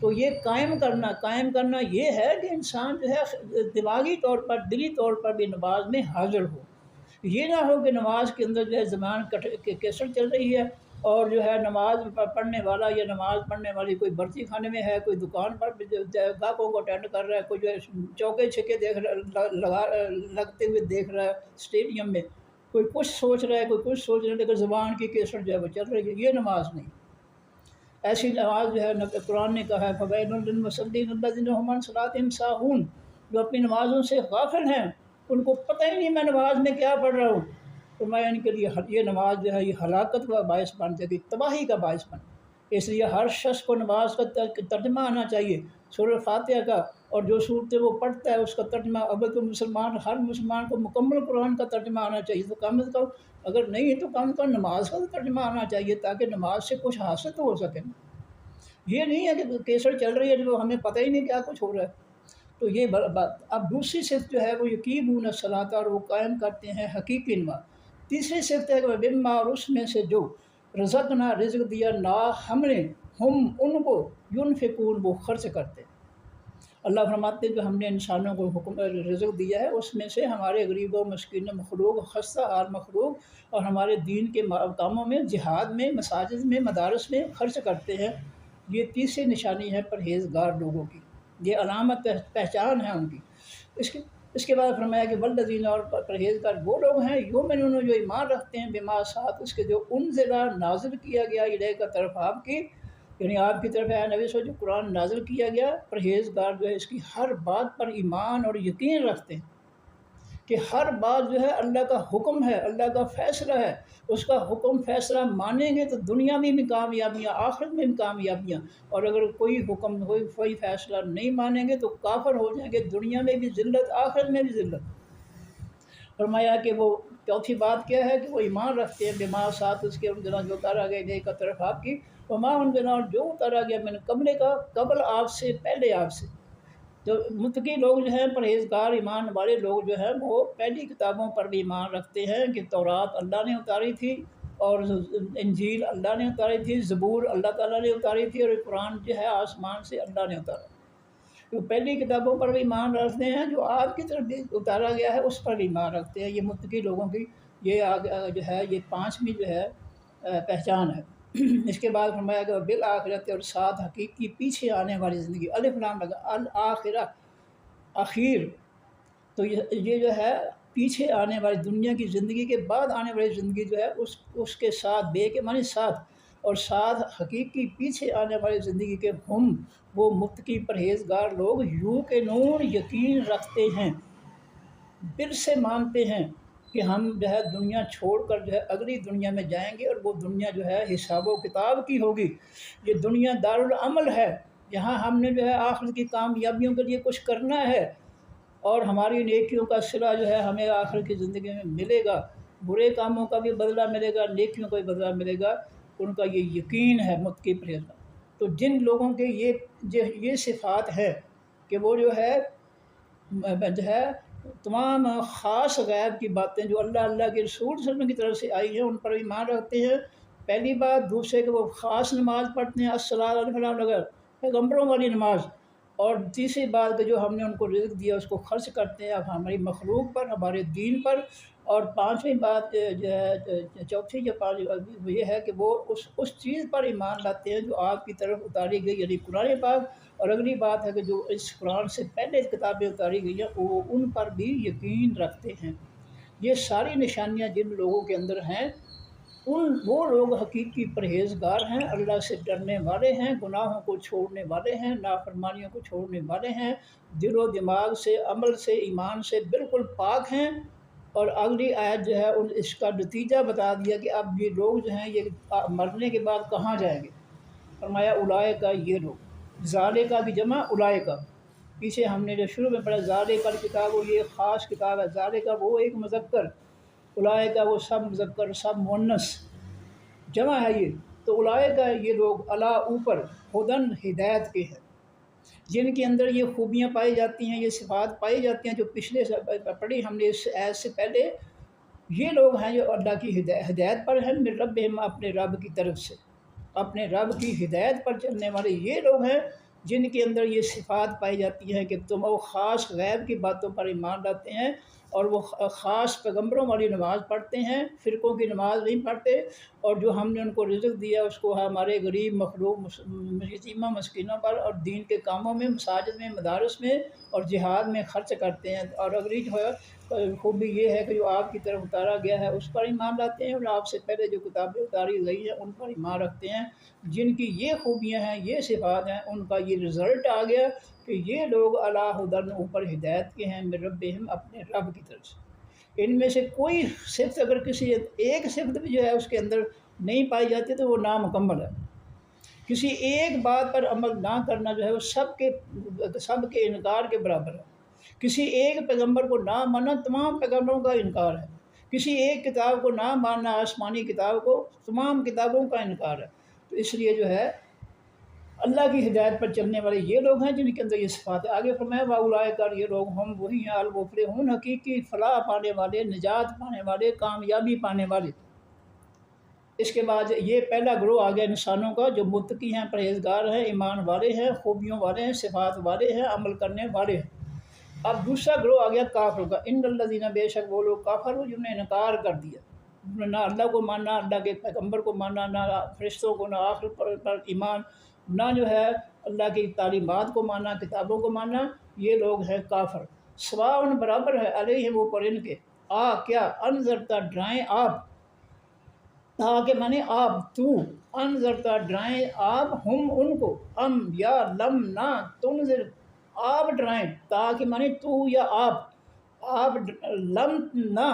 تو یہ قائم کرنا یہ ہے کہ انسان جو ہے دماغی طور پر، دلی طور پر بھی نماز میں حاضر ہو۔ یہ نہ ہو کہ نماز کے اندر جو ہے زبان کیسر چل رہی ہے اور جو ہے نماز پڑھنے والا یا نماز پڑھنے والی کوئی برتی خانے میں ہے، کوئی دکان پر گاہکوں کو اٹینڈ کر رہا ہے، کوئی جو ہے چوکے چھکے لگتے ہوئے دیکھ رہا ہے اسٹیڈیم میں، کوئی کچھ سوچ رہا ہے، کوئی کچھ سوچ رہا ہے، لیکن زبان کی کیسر جو ہے وہ چل رہی ہے، یہ نماز نہیں۔ ایسی نماز جو ہے قرآن نے کہا ہے فَوَيْلٌ لِّلْمُصَلِّينَ الَّذِينَ هُمْ عَنْ صَلَاتِهِمْ سَاهُونَ، جو اپنی نمازوں سے غافل ہیں، ان کو پتہ ہی نہیں میں نماز میں کیا پڑھ رہا ہوں، تو میں ان کے لیے یہ نماز جو ہے یہ ہلاکت کا باعث بن جائے گی، تباہی کا باعث بن۔ اس لیے ہر شخص کو نماز کا ترجمہ آنا چاہیے، سورہ فاتحہ کا اور جو صورتیں وہ پڑھتا ہے اس کا ترجمہ اول تو ہر مسلمان کو مکمل قرآن کا ترجمہ آنا چاہیے، تو کم از کم اگر نہیں ہے تو کم از کم نماز کا تو ترجمہ آنا چاہیے، تاکہ نماز سے کچھ حاصل تو ہو سکے نا۔ یہ نہیں ہے کہ کیسٹ چل رہی ہے جو ہمیں پتہ ہی نہیں کیا کچھ ہو رہا ہے۔ تو یہ بات۔ اب دوسری صفت جو ہے وہ یقیمون الصلاۃ، اور وہ قائم کرتے ہیں حقیقی نماز۔ تیسری صفت ہے کہ مما، اور اس میں سے جو رزقنا، رزق دیا نا ہم نے، ہم ان کو، ينفقون، وہ خرچ کرتے ہیں۔ اللہ فرماتے ہیں جو ہم نے انسانوں کو حکم رزق دیا ہے اس میں سے ہمارے غریبوں، مسکینوں، مخلوق، خستہ حال مخلوق اور ہمارے دین کے کاموں میں، جہاد میں، مساجد میں، مدارس میں خرچ کرتے ہیں۔ یہ تیسری نشانی ہے پرہیزگار لوگوں کی، یہ علامت پہچان ہے ان کی۔ اس کے بعد فرمایا کہ والذین، اور پرہیزگار وہ لوگ ہیں، یؤمنون، جو ایمان رکھتے ہیں، بما، ساتھ اس کے جو انزل، نازل کیا گیا، الیک، طرف آپ کی، یعنی آپ کی طرف ہے نبی صلی اللہ علیہ وسلم، جو قرآن نازل کیا گیا۔ پرہیزگار جو ہے اس کی ہر بات پر ایمان اور یقین رکھتے ہیں کہ ہر بات جو ہے اللہ کا حکم ہے، اللہ کا فیصلہ ہے، اس کا حکم فیصلہ مانیں گے تو دنیا میں بھی کامیابیاں، آخرت میں بھی کامیابیاں، اور اگر کوئی حکم، کوئی فیصلہ نہیں مانیں گے تو کافر ہو جائیں گے، دنیا میں بھی ذلت، آخرت میں بھی ذلت۔ فرمایا کہ وہ چوتھی بات کیا ہے کہ وہ ایمان رکھتے ہیں بما، ساتھ اس کے انزل، جو اتارا گیا الیک، طرف آپ کی، وما انزل، جو اتارا گیا من قبل کا، قبل آپ سے، پہلے آپ سے۔ جو متقی لوگ جو ہیں، پرہیزگار ایمان والے لوگ جو ہیں، وہ پہلی کتابوں پر بھی ایمان رکھتے ہیں کہ تورات اللہ نے اتاری تھی، اور انجیل اللہ نے اتاری تھی، زبور اللہ تعالیٰ نے اتاری تھی، اور قرآن جو ہے آسمان سے اللہ نے اتارا۔ جو پہلی کتابوں پر بھی ایمان رکھتے ہیں، جو آپ کی طرف بھی اتارا گیا ہے اس پر بھی ایمان رکھتے ہیں۔ یہ متقی لوگوں کی یہ جو ہے یہ پانچویں جو ہے پہچان ہے۔ اس کے بعد فرمایا کہ بالآخرت، اور ساتھ حقیقی پیچھے آنے والی زندگی، الف لام لگا، الآخرہ، اخیر، تو یہ جو ہے پیچھے آنے والی دنیا کی زندگی کے بعد آنے والی زندگی جو ہے اس کے ساتھ، بے کے معنی ساتھ، اور ساتھ حقیقی پیچھے آنے والی زندگی کے ہم، وہ متقی پرہیزگار لوگ، یوقنون، یقین رکھتے ہیں، دل سے مانتے ہیں کہ ہم جو ہے دنیا چھوڑ کر جو ہے اگلی دنیا میں جائیں گے، اور وہ دنیا جو ہے حساب و کتاب کی ہوگی۔ یہ دنیا دارالعمل ہے، جہاں ہم نے جو ہے آخرت کی کامیابیوں کے لیے کچھ کرنا ہے، اور ہماری نیکیوں کا صلہ جو ہے ہمیں آخرت کی زندگی میں ملے گا، برے کاموں کا بھی بدلہ ملے گا، نیکیوں کا بھی بدلہ ملے گا۔ ان کا یہ یقین ہے متقی پرہیزگار۔ تو جن لوگوں کے یہ صفات ہے کہ وہ جو ہے تمام خاص غیب کی باتیں جو اللہ کے رسول صلی اللہ علیہ وسلم کی طرف سے آئی ہیں ان پر ایمان رکھتے ہیں، پہلی بات۔ دوسرے کہ وہ خاص نماز پڑھتے ہیں، الصلاۃ علی فلاں وغیرہ، پیغمبروں والی نماز۔ اور تیسری بات کہ جو ہم نے ان کو رزق دیا اس کو خرچ کرتے ہیں ہماری مخلوق پر، ہمارے دین پر۔ اور پانچویں بات جو ہے، چوتھی یا پانچویں، یہ ہے کہ وہ اس چیز پر ایمان لاتے ہیں جو آپ کی طرف اتاری گئی، یعنی قرآن پاک۔ اور اگلی بات ہے کہ جو اس قرآن سے پہلے کتابیں اتاری گئی ہیں وہ ان پر بھی یقین رکھتے ہیں۔ یہ ساری نشانیاں جن لوگوں کے اندر ہیں، وہ لوگ حقیقی پرہیزگار ہیں، اللہ سے ڈرنے والے ہیں، گناہوں کو چھوڑنے والے ہیں، نافرمانیوں کو چھوڑنے والے ہیں، دل و دماغ سے، عمل سے، ایمان سے بالکل پاک ہیں۔ اور اگلی آیت جو ہے اس کا نتیجہ بتا دیا کہ اب یہ لوگ جو ہیں یہ مرنے کے بعد کہاں جائیں گے۔ فرمایا اولئک، یہ لوگ، ذالک بھی جمع اولئک، پیچھے ہم نے جو شروع میں پڑھا ذالک الکتاب، یہ خاص کتاب ہے، ذالک وہ ایک مذکر، اولئک وہ سب مذکر، سب مؤنث، جمع ہے یہ۔ تو اولئک یہ لوگ، علی اوپر، ہدن ہدایت کے ہیں، جن کے اندر یہ خوبیاں پائی جاتی ہیں، یہ صفات پائی جاتی ہیں جو پچھلے پڑھی ہم نے اس ایت سے پہلے۔ یہ لوگ ہیں جو اللہ کی ہدایت پر ہیں، من ربہم، اپنے رب کی طرف سے، اپنے رب کی ہدایت پر چلنے والے یہ لوگ ہیں جن کے اندر یہ صفات پائی جاتی ہیں کہ تم وہ خاص غیب کی باتوں پر ایمان لاتے ہیں، اور وہ خاص پیغمبروں والی نماز پڑھتے ہیں، فرقوں کی نماز نہیں پڑھتے، اور جو ہم نے ان کو رزق دیا اس کو ہمارے غریب مخلوق، یتیموں، مسکینوں پر، اور دین کے کاموں میں، مساجد میں، مدارس میں اور جہاد میں خرچ کرتے ہیں۔ اور اگلی جو ہے خوبی یہ ہے کہ جو آپ کی طرف اتارا گیا ہے اس پر ایمان لاتے ہیں، اور آپ سے پہلے جو کتابیں اتاری گئی ہیں ان پر ایمان رکھتے ہیں۔ جن کی یہ خوبیاں ہیں، یہ صفات ہیں، ان کا یہ رزلٹ آ گیا کہ یہ لوگ علی ہدن، اوپر ہدایت کے ہیں، من ربہم، اپنے رب کی طرف سے۔ ان میں سے کوئی صفت اگر کسی ایک صفت بھی جو ہے اس کے اندر نہیں پائی جاتی تو وہ نامکمل ہے۔ کسی ایک بات پر عمل نہ کرنا جو ہے وہ سب کے انکار کے برابر ہے۔ کسی ایک پیغمبر کو نہ ماننا تمام پیغمبروں کا انکار ہے۔ کسی ایک کتاب کو نہ ماننا آسمانی کتاب کو تمام کتابوں کا انکار ہے۔ تو اس لیے جو ہے اللہ کی ہدایت پر چلنے والے یہ لوگ ہیں جن کے اندر یہ صفات ہے۔ آگے فرمایا واولئک کر یہ لوگ ہم وہی ہیں المفلحون حقیقی فلاح پانے والے، نجات پانے والے، کامیابی پانے والے۔ اس کے بعد یہ پہلا گروہ آ گیا انسانوں کا جو متقی ہیں، پرہیزگار ہیں، ایمان والے ہیں، خوبیوں والے ہیں، صفات والے ہیں، عمل کرنے والے ہیں۔ اب دوسرا گروہ آ گیا کافر کا، ان الذین بے شک وہ لوگ کافر ہو جنہوں نے انکار کر دیا، نہ اللہ کو ماننا، اللہ کے پیغمبر کو ماننا، نہ فرشتوں کو، نہ آخر پر ایمان، نہ جو ہے اللہ کی تعلیمات کو ماننا، کتابوں کو ماننا، یہ لوگ ہیں کافر۔ سواء برابر ہے علیہم وہ پر ان کے کیا انذرتا ڈرائیں آپ، تاکہ مانے آپ تو، انذرتا ڈرائیں آپ ہم ان کو، ام یا لم نہ تنذر آپ ڈرائیں، تاکہ مانے تو یا آپ لم نہ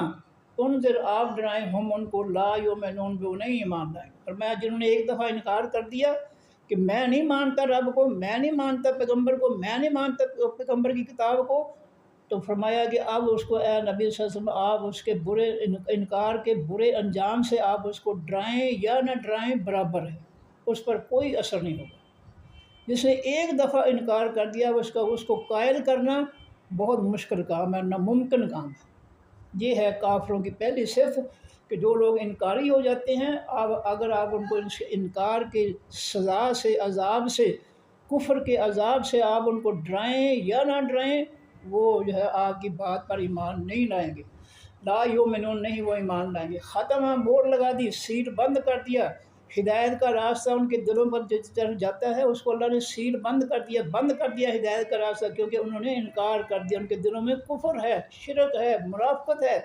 تنذر آپ ڈرائیں ہم ان کو لا یؤمنون وہ نہیں ایمان لائیں۔ اور میں جنہوں نے ایک دفعہ انکار کر دیا کہ میں نہیں مانتا رب کو، میں نہیں مانتا پیغمبر کو، میں نہیں مانتا پیغمبر کی کتاب کو، تو فرمایا کہ اب اس کو اے نبی صلی اللہ علیہ وسلم آپ اس کے برے انکار کے برے انجام سے آپ اس کو ڈرائیں یا نہ ڈرائیں برابر ہے، اس پر کوئی اثر نہیں ہوگا۔ جس نے ایک دفعہ انکار کر دیا اس کو قائل کرنا بہت مشکل کام ہے، ناممکن کام ہے۔ یہ ہے کافروں کی پہلی صفت کہ جو لوگ انکاری ہو جاتے ہیں، اگر آپ ان کو انکار کے سزا سے، عذاب سے، کفر کے عذاب سے آپ ان کو ڈرائیں یا نہ ڈرائیں، وہ جو ہے آپ کی بات پر ایمان نہیں لائیں گے۔ لا یؤمنون نہیں وہ ایمان لائیں گے۔ ختم مور لگا دی، سیل بند کر دیا، ہدایت کا راستہ ان کے دلوں پر چڑھ جاتا ہے اس کو اللہ نے سیل بند کر دیا ہدایت کا راستہ، کیونکہ انہوں نے انکار کر دیا۔ ان کے دلوں میں کفر ہے، شرک ہے، منافقت ہے،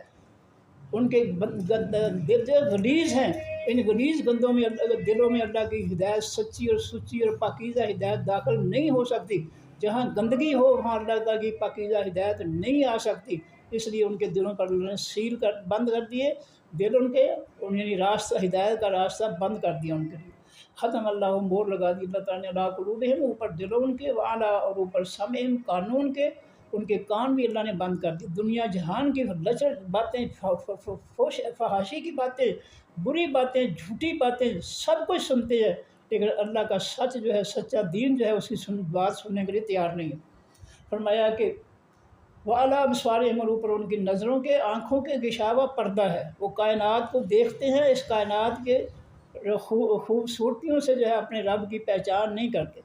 ان کے دل غلیظ ہیں، ان غلیظ دلوں میں اللہ کی ہدایت سچی اور سچی اور پاکیزہ ہدایت داخل نہیں ہو سکتی۔ جہاں گندگی ہو وہاں اللہ تعالیٰ کی پاکیزہ ہدایت نہیں آ سکتی، اس لیے ان کے دلوں پر اللہ نے سیل بند کر دیے، دل ان کے انہیں راستہ ہدایت کا راستہ بند کر دیا ان کے لیے۔ ختم اللہ مور لگا دی اللہ تعالیٰ نے علی قلوبہم اوپر دلوں ان کے، وعلی اور اوپر سمعہم کانوں ان کے کان بھی اللہ نے بند کر دی۔ دنیا جہان کی لچر باتیں، فحاشی کی باتیں، بری باتیں، جھوٹی باتیں سب کچھ سنتے ہیں، لیکن اللہ کا سچ جو ہے، سچا دین جو ہے اس کی بات سننے کے لیے تیار نہیں ہے۔ فرمایا کہ وَعَلَىٰ أَبْصَارِهِمْ اور اوپر ان کی نظروں کے، آنکھوں کے غشاوہ پردہ ہے، وہ کائنات کو دیکھتے ہیں، اس کائنات کے خوبصورتیوں سے جو ہے اپنے رب کی پہچان نہیں کرتے۔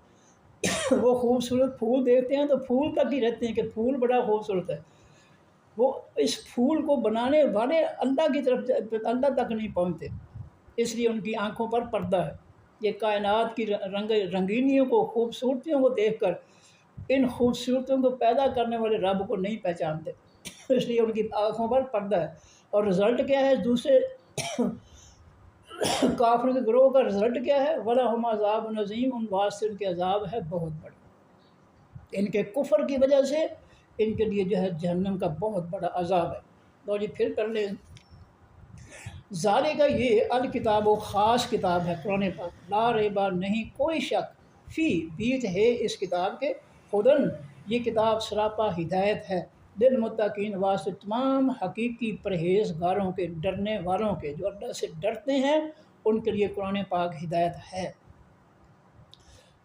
وہ خوبصورت پھول دیکھتے ہیں تو پھول تک ہی رہتے ہیں کہ پھول بڑا خوبصورت ہے، وہ اس پھول کو بنانے والے اللہ کی طرف اللہ تک نہیں پہنچتے، اس لیے ان کی آنکھوں پر پردہ ہے۔ یہ کائنات کی رنگینیوں کو، خوبصورتیوں کو دیکھ کر ان خوبصورتیوں کو پیدا کرنے والے رب کو نہیں پہچانتے، اس لیے ان کی آنکھوں پر پردہ ہے۔ اور رزلٹ کیا ہے دوسرے کافر کے گروہ کا رزلٹ کیا ہے؟ وَلَهُمْ عَذَابٌ عَظِيمٌ ان واسطے ان کے عذاب ہے بہت بڑا، ان کے کفر کی وجہ سے ان کے لیے جو ہے جہنم کا بہت بڑا عذاب ہے۔ تو جی پھر کر لیں، ذالک یہ الکتاب و خاص کتاب ہے قرآن پاک، لا ریبہ نہیں کوئی شک، فی بیت ہے اس کتاب کے، خدن یہ کتاب سراپا ہدایت ہے، للمتقین واسطے تمام حقیقی پرہیزگاروں کے، ڈرنے والوں کے، جو اللہ سے ڈرتے ہیں ان کے لیے قرآن پاک ہدایت ہے۔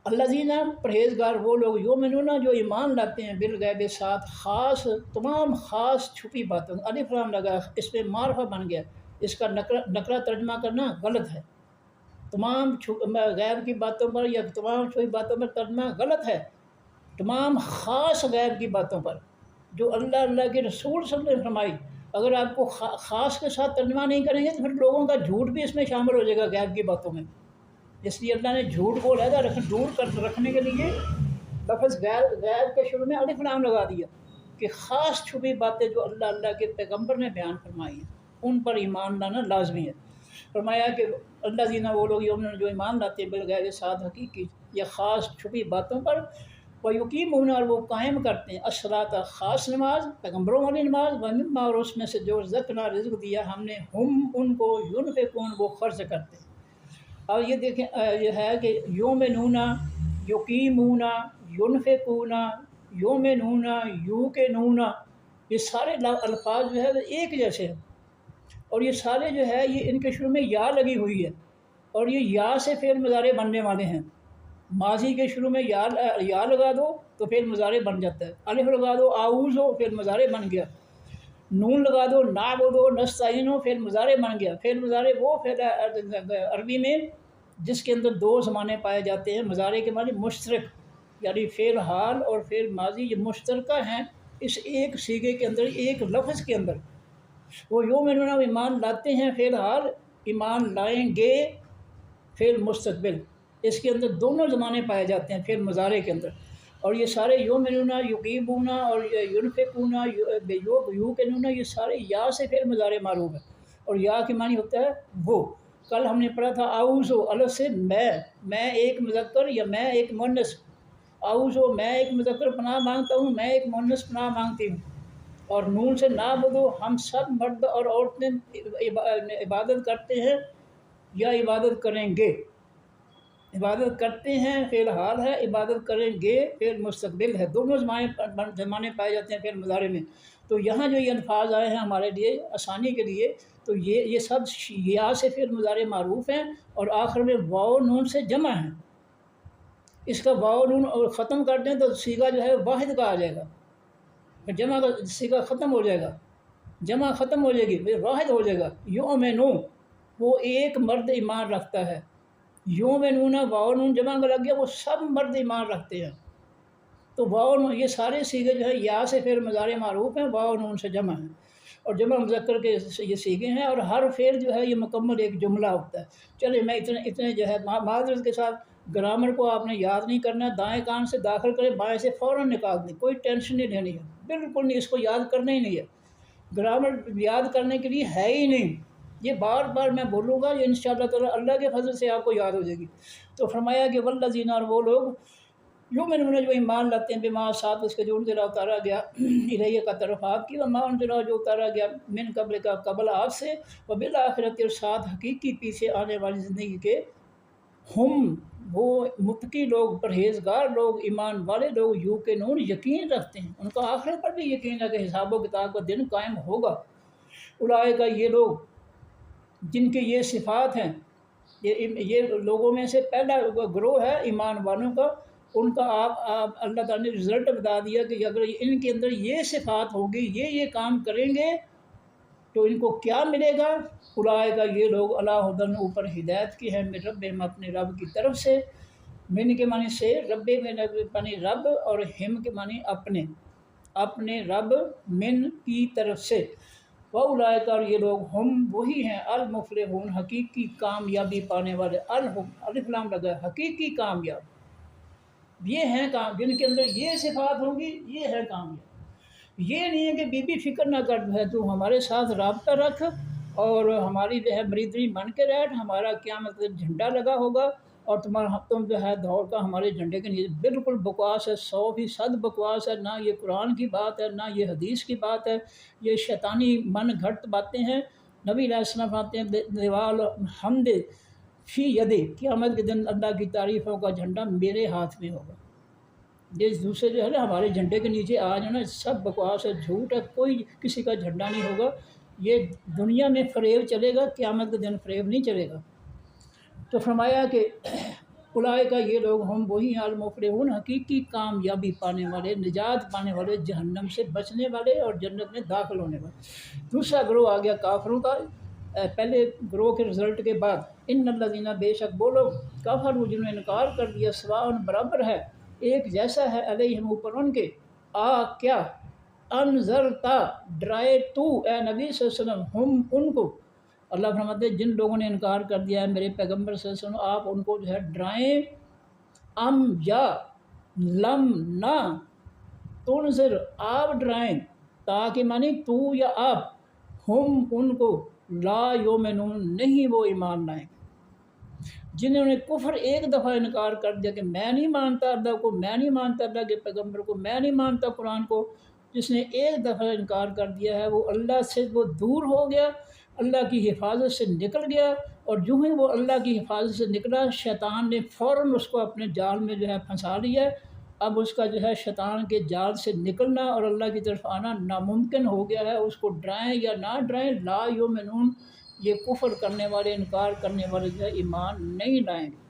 الذین پرہیزگار وہ لوگ، یؤمنون جو ایمان لاتے ہیں، بالغیب ساتھ خاص، تمام خاص چھپی باتوں، الف لام لگا اس پہ معرفہ بن گیا، اس کا نکرہ ترجمہ کرنا غلط ہے، تمام غیب کی باتوں پر یا تمام چھپی باتوں پر ترجمہ غلط ہے، تمام خاص غیب کی باتوں پر جو اللہ کے رسول صلی اللہ علیہ وسلم نے فرمائی۔ اگر آپ کو خاص کے ساتھ ترجمہ نہیں کریں گے تو پھر لوگوں کا جھوٹ بھی اس میں شامل ہو جائے گا غیب کی باتوں میں، اس لیے اللہ نے جھوٹ کو علیحدہ دور رکھنے کے لیے لفظ غیب کے شروع میں الف لام لگا دیا کہ خاص چھپی باتیں جو اللہ کے پیغمبر نے بیان فرمائی ہیں ان پر ایمان لانا لازمی ہے۔ فرمایا کہ اللہ دینا وہ لوگ جو ایمان لاتے ہیں بالغیب ساتھ حقیقی یا خاص چھپی باتوں پر، وَيُقِيمُونَ اور وہ قائم کرتے ہیں الصَّلَاةَ خاص نماز، پیغمبروں والی نماز، وَمِمَّا اور اس میں سے جو رزقنا رزق دیا ہم نے، ہم ان کو، يُنْفِقُونَ وہ خرچ کرتے ہیں۔ اب یہ دیکھیں یہ ہے کہ یومنون، یقیمون، ینفقون، یومنون، یوقنون، یہ سارے الفاظ جو ہے وہ ایک جیسے ہیں، اور یہ سارے جو ہے یہ ان کے شروع میں یا لگی ہوئی ہے، اور یہ یا سے فعل مضارع بننے والے ہیں۔ ماضی کے شروع میں یا لگا دو تو فعل مضارع بن جاتا ہے، الف لگا دو اعوذ ہو فعل مضارع بن گیا، نون لگا دو نعبدو نستعین ہو فعل مضارع بن گیا۔ فعل مضارع وہ فعل عربی میں جس کے اندر دو زمانے پائے جاتے ہیں، مضارع کے معنی مشترک، یعنی فعل حال اور فعل ماضی یہ مشترکہ ہیں اس ایک صیغے کے اندر، ایک لفظ کے اندر۔ وہ یومنون ایمان لاتے ہیں فعل حال، ایمان لائیں گے فعل مستقبل، اس کے اندر دونوں زمانے پائے جاتے ہیں فعل مضارع کے اندر، اور یہ سارے یومنون، یقیمون اور ینفقون، یوقنون، یہ سارے یا سے فعل مضارع معروف ہے، اور یا کے معنی ہوتا ہے وہ۔ کل ہم نے پڑھا تھا اعوذ الف سے میں ایک مذکر یا میں ایک مؤنث، اعوذ میں ایک مذکر پناہ مانگتا ہوں، میں ایک مؤنث پناہ مانگتی ہوں، اور نون سے نعبدو ہم سب مرد اور عورتیں عبادت کرتے ہیں یا عبادت کریں گے۔ عبادت کرتے ہیں فعل حال ہے، عبادت کریں گے فعل مستقبل ہے، دونوں زمانے پائے جاتے ہیں فعل مضارع میں۔ تو یہاں جو یہ الفاظ آئے ہیں ہمارے لیے آسانی کے لیے، تو یہ سب یا سے فعل مضارع معروف ہیں، اور آخر میں واو نون سے جمع ہیں۔ اس کا واو نون ختم کر دیں تو صیغہ جو ہے واحد کا آ جائے گا، جمع کا صیغہ ختم ہو جائے گا، جمع ختم ہو جائے گی، پھر واحد ہو جائے گا۔ یومنو وہ ایک مرد ایمان رکھتا ہے، یومنون واو نون جمع کا لگ گیا، وہ سب مرد ایمان رکھتے ہیں۔ تو واو نون یہ سارے صیغے جو ہے یا سے فعل مضارع معروف ہیں، واو نون سے جمع ہیں، اور جمع مذکر کے یہ صیغے ہیں، اور ہر فعل جو ہے یہ مکمل ایک جملہ ہوتا ہے۔ چلے میں اتنے جو ہے معذرت کے ساتھ گرامر کو آپ نے یاد نہیں کرنا، دائیں کان سے داخل کریں، بائیں سے فوراً نکال دیں، کوئی ٹینشن نہیں لینی ہے، بالکل نہیں، اس کو یاد کرنا ہی نہیں ہے، گرامر یاد کرنے کے لیے ہے ہی نہیں، یہ بار بار میں بولوں گا، یہ انشاءاللہ تعالی اللہ کے فضل سے آپ کو یاد ہو جائے گی۔ تو فرمایا کہ والذین، اور وہ لوگ یؤمنون جو ایمان لاتے ہیں، بما ساتھ اس کے جو انزل اتارا گیا الیہ کا طرف آپ کی، وما انزل جو اتارا گیا من قبل کا قبل آپ سے، وبالآخرۃ اور ساتھ حقیقی پیچھے آنے والی زندگی کے، ہم وہ متقی لوگ، پرہیزگار لوگ، ایمان والے لوگ، یوقنون یقین رکھتے ہیں، ان کا آخرت پر بھی یقین ہے کہ حساب و کتاب کا دن قائم ہوگا۔ اولئک یہ لوگ جن کے یہ صفات ہیں، یہ لوگوں میں سے پہلا گروہ ہے ایمان والوں کا، ان کا آپ اللہ تعالیٰ نے رزلٹ بتا دیا کہ اگر ان کے اندر یہ صفات ہوگی، یہ کام کریں گے تو ان کو کیا ملے گا۔ اولئک یہ لوگ علی ھدی اوپر ہدایت کی ہیں، من ربہم اپنے رب کی طرف سے، من کے معنی سے، رب میں معنی رب، اور ہم کے معنی اپنے رب، من کی طرف سے، وَأُولَٰئِکَ اور یہ لوگ ہم وہی ہیں المفلحون حقیقی کامیابی پانے والے، الف لام لگا ہے، حقیقی کامیاب، یہ ہیں جن کے اندر یہ صفات ہوں گی، یہ ہے کامیاب۔ یہ نہیں ہے کہ بی بی فکر نہ کر، جو ہے تو ہمارے ساتھ رابطہ رکھ اور ہماری جو ہے مریدری بن کے رہ، ہمارا کیا مطلب جھنڈا لگا ہوگا اور تم جو ہے دوڑ کا ہمارے جھنڈے کے نیچے، بالکل بکواس ہے، 100% بکواس ہے، نہ یہ قرآن کی بات ہے، نہ یہ حدیث کی بات ہے، یہ شیطانی من گھڑت باتیں ہیں۔ نبی علیہ السلام فرماتے ہیں لیوال حمد فی یدی، قیامت کے دن اللہ کی تعریفوں کا جھنڈا میرے ہاتھ میں ہوگا۔ یہ دوسرے جو ہے نا ہمارے جھنڈے کے نیچے آ جانا، سب بکواس ہے، جھوٹ ہے، کوئی کسی کا جھنڈا نہیں ہوگا، یہ دنیا میں فریب چلے گا، قیامت کے دن فریب نہیں چلے گا۔ تو فرمایا کہ اولئک یہ لوگ ہم وہی ہیں المفلحون حقیقی کامیابی پانے والے، نجات پانے والے، جہنم سے بچنے والے اور جنت میں داخل ہونے والے۔ دوسرا گروہ آ گیا کافروں کا، پہلے گروہ کے رزلٹ کے بعد، ان الذین بے شک وہ لوگ، کفروا جنہوں نے انکار کر دیا، سواء برابر ہے، ایک جیسا ہے، علیہم اوپر ان کے، کیا انذرتا ڈرائے تو اے نبی صلی اللہ علیہ وسلم، ہم ان کو، اللہ فرماتے ہیں جن لوگوں نے انکار کر دیا ہے میرے پیغمبر صلی اللہ علیہ وسلم، آپ ان کو جو ہے ڈرائیں، یا لم نہ تنذر آپ ڈرائیں، تاکہ معنی تو یا آپ، ہم ان کو لا یؤمنون نہیں وہ ایمان لائیں، جنہوں نے کفر ایک دفعہ انکار کر دیا کہ میں نہیں مانتا اللہ کو، میں نہیں مانتا اللہ کے پیغمبر کو، میں نہیں مانتا قرآن کو، جس نے ایک دفعہ انکار کر دیا ہے وہ اللہ سے وہ دور ہو گیا، اللہ کی حفاظت سے نکل گیا، اور جو ہی وہ اللہ کی حفاظت سے نکلا، شیطان نے فوراً اس کو اپنے جال میں جو ہے پھنسا لیا۔ اب اس کا جو ہے شیطان کے جال سے نکلنا اور اللہ کی طرف آنا ناممکن ہو گیا ہے۔ اس کو ڈرائیں یا نہ ڈرائیں، لا یؤمنون، یہ کفر کرنے والے، انکار کرنے والے جو ہے ایمان نہیں لائیں گے۔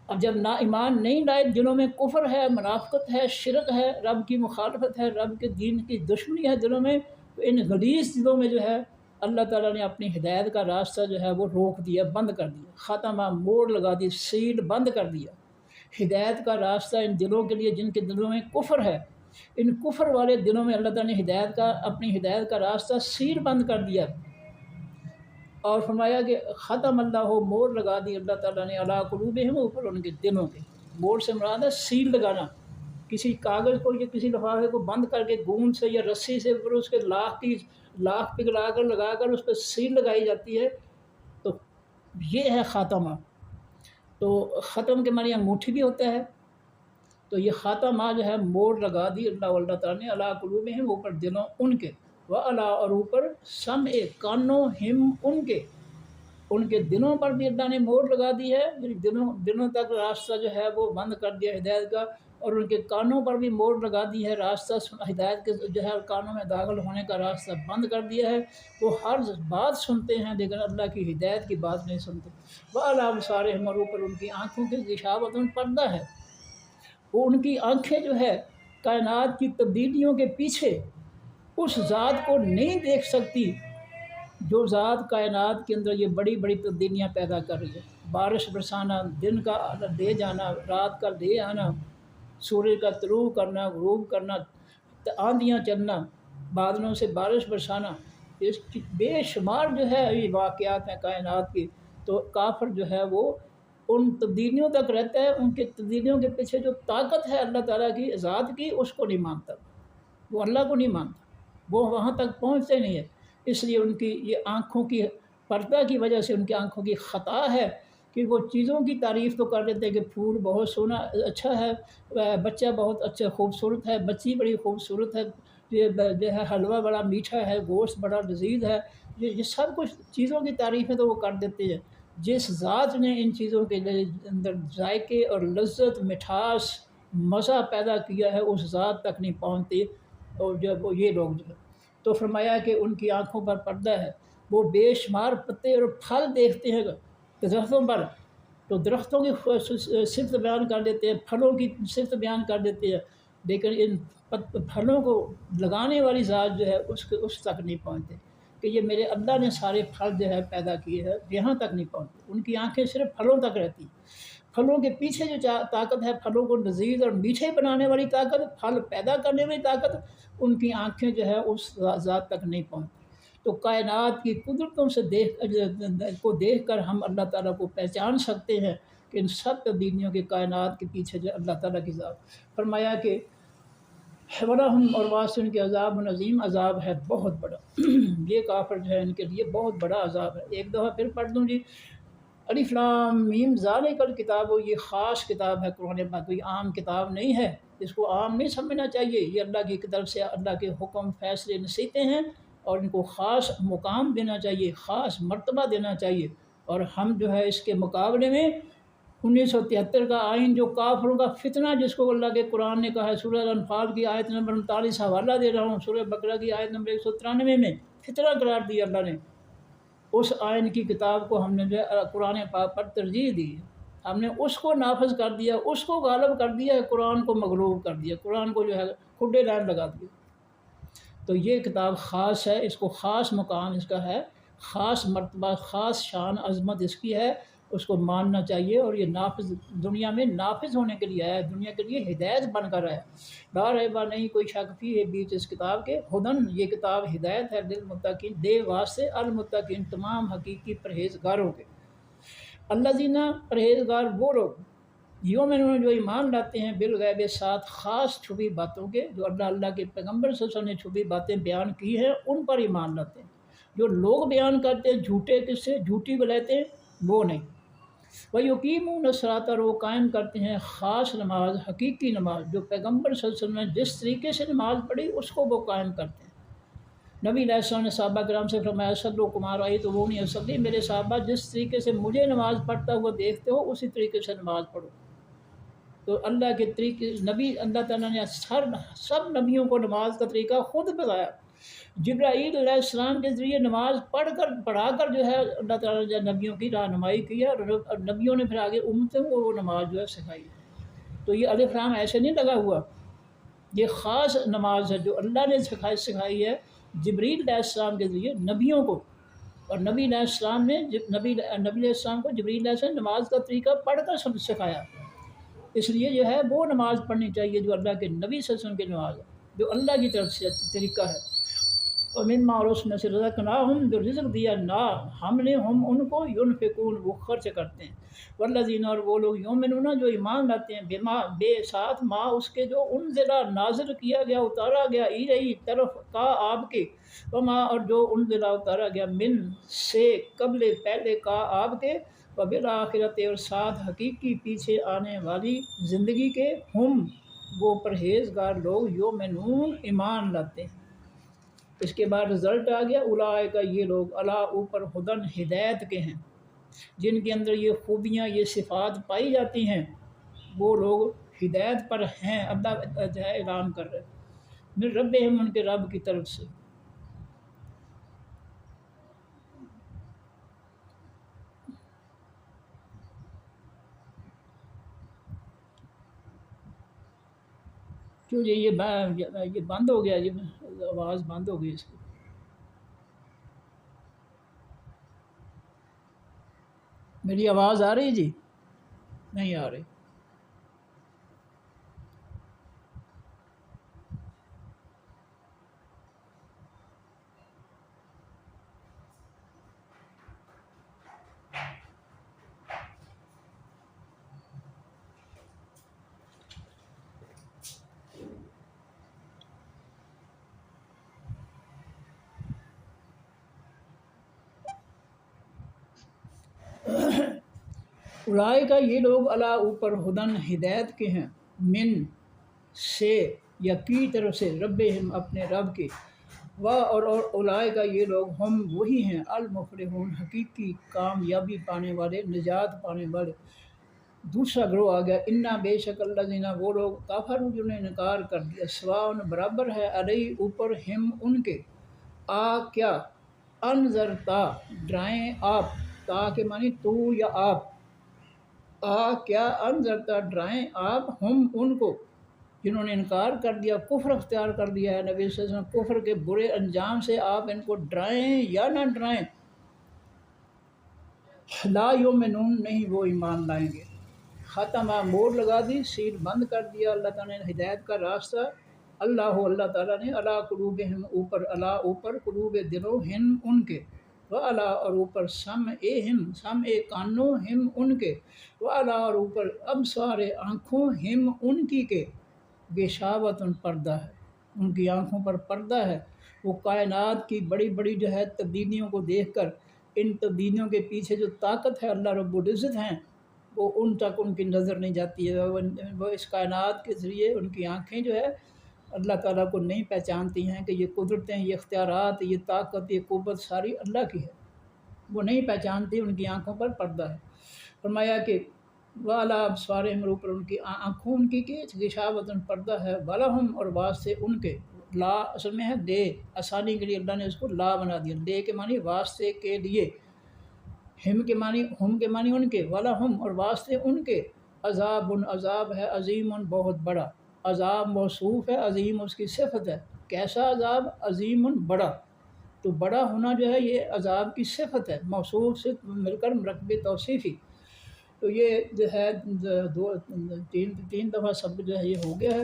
اب جب نا ایمان نہیں لائے، دلوں میں کفر ہے، منافقت ہے، شرک ہے، رب کی مخالفت ہے، رب کے دین کی دشمنی ہے دلوں میں، تو ان غلیظ دلوں میں جو ہے اللہ تعالیٰ نے اپنی ہدایت کا راستہ جو ہے وہ روک دیا، بند کر دیا، ختمہ، موڑ لگا دی، سیل بند کر دیا۔ ہدایت کا راستہ ان دلوں کے لیے جن کے دلوں میں کفر ہے، ان کفر والے دلوں میں اللہ تعالیٰ نے اپنی ہدایت کا راستہ سیل بند کر دیا، اور فرمایا کہ ختم اللہ ہو، موڑ لگا دی اللہ تعالیٰ نے، علی قلوبہم، اوپر ان کے دلوں کے۔ موڑ سے مراد ہے سیل لگانا، کسی کاغذ کو یا کسی لفافے کو بند کر کے گوند سے یا رسی سے پھر اس کے لاکھ پگھلا کر لگا کر اس پہ سیل لگائی جاتی ہے، تو یہ ہے خاتمہ۔ تو ختم کے معنی انگوٹھی بھی ہوتا ہے، تو یہ خاتمہ جو ہے موڑ لگا دی اللہ تعالیٰ نے، علی قلوبہم، اوپر دلوں ان کے، وعلی، اور اوپر سمع، کانوں، ہم، ان کے دلوں پر بھی اللہ نے موڑ لگا دی ہے، یعنی دلوں تک راستہ جو ہے وہ بند کر دیا ہدایت کا، اور ان کے کانوں پر بھی موڑ لگا دی ہے، راستہ ہدایت کے جو ہے کانوں میں داخل ہونے کا راستہ بند کر دیا ہے۔ وہ ہر بات سنتے ہیں لیکن اللہ کی ہدایت کی بات نہیں سنتے۔ وعلی ابصارہم، اور اوپر ان کی آنکھوں کی غشاوۃ، پردہ ہے، وہ ان کی آنکھیں جو ہے کائنات کی تبدیلیوں کے پیچھے اس ذات کو نہیں دیکھ سکتی جو ذات کائنات کے اندر یہ بڑی بڑی تبدیلیاں پیدا کر رہی ہے۔ بارش برسانا، دن کا دے جانا، رات کا دے آنا، سورج کا طلوع کرنا، غروب کرنا، آندھیاں چلنا، بادلوں سے بارش برسانا، اس کی بے شمار جو ہے یہ واقعات ہیں کائنات کی۔ تو کافر جو ہے وہ ان تبدیلیوں تک رہتا ہے، ان کے تبدیلیوں کے پیچھے جو طاقت ہے اللہ تعالیٰ کی ذات کی، اس کو نہیں مانتا، وہ اللہ کو نہیں مانتا، وہ وہاں تک پہنچتے نہیں ہے۔ اس لیے ان کی یہ آنکھوں کی پردہ کی وجہ سے ان کی آنکھوں کی خطا ہے کہ وہ چیزوں کی تعریف تو کر لیتے ہیں کہ پھول بہت سونا اچھا ہے، بچہ بہت اچھا خوبصورت ہے، بچی بڑی خوبصورت ہے، یہ جو ہے حلوہ بڑا میٹھا ہے، گوشت بڑا لذیذ ہے، یہ سب کچھ چیزوں کی تعریفیں تو وہ کر دیتے ہیں۔ جس ذات نے ان چیزوں کے اندر ذائقے اور لذت، مٹھاس، مزہ پیدا کیا ہے، اس ذات تک نہیں پہنچتے، اور جب وہ یہ لوگ جو ہے، تو فرمایا کہ ان کی آنکھوں پر پردہ ہے، وہ بے شمار پتے اور پھل دیکھتے ہیں درختوں پر، تو درختوں کی صفت بیان کر دیتے ہیں، پھلوں کی صفت بیان کر دیتے ہیں، لیکن ان پھلوں کو لگانے والی ذات جو ہے اس تک نہیں پہنچتے کہ یہ میرے اللہ نے سارے پھل جو ہے پیدا کیے ہیں، یہاں تک نہیں پہنچتے۔ ان کی آنکھیں صرف پھلوں تک رہتی ہیں، پھلوں کے پیچھے جو طاقت ہے، پھلوں کو لذیذ اور میٹھے بنانے والی طاقت، پھل پیدا کرنے والی طاقت، ان کی آنکھیں جو ہے اس ذات تک نہیں پہنچتی۔ تو کائنات کی قدرتوں سے دیکھ کر ہم اللہ تعالیٰ کو پہچان سکتے ہیں کہ ان سب تبدیلیوں کے کائنات کے پیچھے جو اللہ تعالیٰ کی ذات۔ فرمایا کہ وَلَهُمْ، اور واسطے ان کے عذاب عظیم، عذاب ہے بہت بڑا۔ یہ کافر جو ہے ان کے لیے بہت بڑا عذاب ہے۔ ایک دفعہ پھر پڑھ دوں جی، الف لام میم ذالک الکتاب، یہ خاص کتاب ہے قرآن پاک، کوئی عام کتاب نہیں ہے، اس کو عام نہیں سمجھنا چاہیے۔ یہ اللہ کی طرف سے اللہ کے حکم، فیصلے، نصیحتیں ہیں، اور ان کو خاص مقام دینا چاہیے، خاص مرتبہ دینا چاہیے۔ اور ہم جو ہے اس کے مقابلے میں 1973 کا آئین، جو کافروں کا فتنہ، جس کو اللہ کے قرآن نے کہا ہے، سورہ انفال کی آیت نمبر 39 حوالہ دے رہا ہوں، سورہ بقرہ کی آیت نمبر 193 میں فتنہ قرار دیا اللہ نے، اس آئین کی کتاب کو ہم نے جو ہے قرآن پاک پر ترجیح دی، ہم نے اس کو نافذ کر دیا، اس کو غالب کر دیا، قرآن کو مغلوب کر دیا، قرآن کو جو ہے کھڈے لائن لگا دیا۔ تو یہ کتاب خاص ہے، اس کو خاص مقام اس کا ہے، خاص مرتبہ، خاص شان، عظمت اس کی ہے، اس کو ماننا چاہیے، اور یہ نافذ دنیا میں نافذ ہونے کے لیے آیا ہے، دنیا کے لیے ہدایت بن کر آیا ہے۔ لا ریب نہیں کوئی شک فی ہے بیچ اس کتاب کے، ہدن، یہ کتاب ہدایت ہے، للمتقین، دے واسطے، المتقین، تمام حقیقی پرہیزگاروں کے۔ الذین، پرہیزگار وہ لوگ، یومنون، جو ایمان لاتے ہیں، بالغیب، ساتھ خاص چھپی باتوں کے، جو اللہ کے پیغمبر صلی اللہ علیہ وسلم نے چھپی باتیں بیان کی ہیں ان پر ایمان لاتے ہیں۔ جو لوگ بیان کرتے ہیں جھوٹے قصے، جھوٹی ولایتیں، وہ نہیں۔ وَيُقِيمُونَ الصَّلَاةَ، اور وہ قائم کرتے ہیں خاص نماز، حقیقی نماز، جو پیغمبر صلی اللہ علیہ وسلم نے جس طریقے سے نماز پڑھی اس کو وہ قائم کرتے ہیں۔ نبی علیہ السلام نے صحابہ کرام سے فرمایا صلو کما رأیتمونی اصلی، میرے صحابہ جس طریقے سے مجھے نماز پڑھتا ہوا دیکھتے ہو اسی طریقے سے نماز پڑھو۔ تو اللہ کے طریقے نبی اللہ تعالیٰ نے سب نبیوں کو نماز کا طریقہ خود بتایا۔ جبرائیل علیہ السلام کے ذریعے نماز پڑھا کر جو ہے اللہ تعالیٰ نے نبیوں کی رہنمائی کی ہے، اور نبیوں نے پھر آگے امتوں کو وہ نماز جو ہے سکھائی۔ تو یہ الف لام ایسے نہیں لگا ہوا، یہ خاص نماز ہے جو اللہ نے سکھائی ہے جبریل علیہ السلام کے ذریعے نبیوں کو، اور نبی علیہ السلام نے نبی علیہ السلام کو جبریل علیہ السلام نے نماز کا طریقہ پڑھ کر سکھایا۔ اس لیے جو ہے وہ نماز پڑھنی چاہیے جو اللہ کے نبی صلی اللہ علیہ وسلم کی نماز ہے، جو اللہ کی طرف سے طریقہ ہے۔ اور مما اور اس میں سے رزقناہم، جو رزق دیا نہ ہم نے ہم ان کو، ينفقون وہ خرچ کرتے ہیں، والذین اور وہ لوگ یؤمنون جو ایمان لاتے ہیں، بما بے ساتھ ما اس کے جو انزلا نازل کیا گیا اتارا گیا الیہ طرف کا آپ کے، وما اور جو انزلا اتارا گیا من سے قبل پہلے کا آپ کے، وبالآخرت اور ساتھ حقیقی پیچھے آنے والی زندگی کے، ہم وہ پرہیزگار لوگ یؤمنون ایمان لاتے ہیں۔ اس کے بعد رزلٹ آ گیا اولئک یہ لوگ علی اوپر ہدن ہدایت کے ہیں، جن کے اندر یہ خوبیاں یہ صفات پائی جاتی ہیں وہ لوگ ہدایت پر ہیں۔ اللہ جو ہے اعلان کر رہے ہیں من ربہم، ان کے رب کی طرف سے۔ کیوں یہ بند ہو گیا، یہ آواز بند ہو گئی اس کی۔ میری آواز آ رہی جی؟ نہیں آ رہی۔ اولئک یہ لوگ علی اوپر ہدن ہدایت کے ہیں، من سے یا کی طرف سے، ربہم اپنے رب کے، اور اولئک یہ لوگ ہم وہی ہیں المفلحون حقیقی کامیابی پانے والے، نجات پانے والے۔ دوسرا گروہ آ گیا، انا بے شک الذین وہ لوگ کفروا جنہوں نے انکار کر دیا، سواء برابر ہے علیہ اوپر ہم ان کے، آ کیا، انذرتا ڈرائیں آپ، تا کے معنی تو یا آپ، آ کیا انذرتا ڈرائیں آپ ہم ان کو، جنہوں نے انکار کر دیا، کفر اختیار کر دیا ہے نبی صلی اللہ علیہ وسلم، کفر کے برے انجام سے آپ ان کو ڈرائیں یا نہ ڈرائیں، لا یؤمنون نہیں وہ ایمان لائیں گے۔ ختمہ مور لگا دی، سیل بند کر دیا اللہ تعالیٰ نے ہدایت کا راستہ، اللہ تعالیٰ نے علی قلوبہم اوپر، علی اوپر قلوب دلوں ہم ان کے، وعلی اور اوپر سمعہم سمع کانوں ہم ان کے، وعلی اور اوپر ابصار آنکھوں ہم ان کی کے، غشاوۃ پردہ ہے، ان کی آنکھوں پر پردہ ہے۔ وہ کائنات کی بڑی بڑی جو ہے تبدیلیوں کو دیکھ کر، ان تبدیلیوں کے پیچھے جو طاقت ہے اللہ رب العزت ہیں، وہ ان تک ان کی نظر نہیں جاتی ہے، وہ اس کائنات کے ذریعے ان کی آنکھیں جو ہے اللہ تعالیٰ کو نہیں پہچانتی ہیں کہ یہ قدرتیں، یہ اختیارات، یہ طاقت، یہ قوت ساری اللہ کی ہے، وہ نہیں پہچانتی، ان کی آنکھوں پر پردہ ہے۔ فرمایا کہ وَعَلَىٰ أَبْصَارِهِمْ اوپر ان کی آنکھوں ان کی کہ غشاوۃ پردہ ہے، وَلَهُمْ اور واسطے ان کے، لا اصل میں ہے دے، آسانی کے لیے اللہ نے اس کو لا بنا دیا، دے کے معنی واسطے کے لیے، ہم کے معنی ان کے، وَلَهُمْ اور واسطے ان کے، عذاب عذاب ہے، عظیم بہت بڑا، عذاب موصوف ہے، عظیم اس کی صفت ہے، کیسا عذاب، عظیم بڑا، تو بڑا ہونا جو ہے یہ عذاب کی صفت ہے، موصوف سے مل کر مرکب توصیفی۔ تو یہ جو ہے تین دفعہ سب جو ہے یہ ہو گیا ہے۔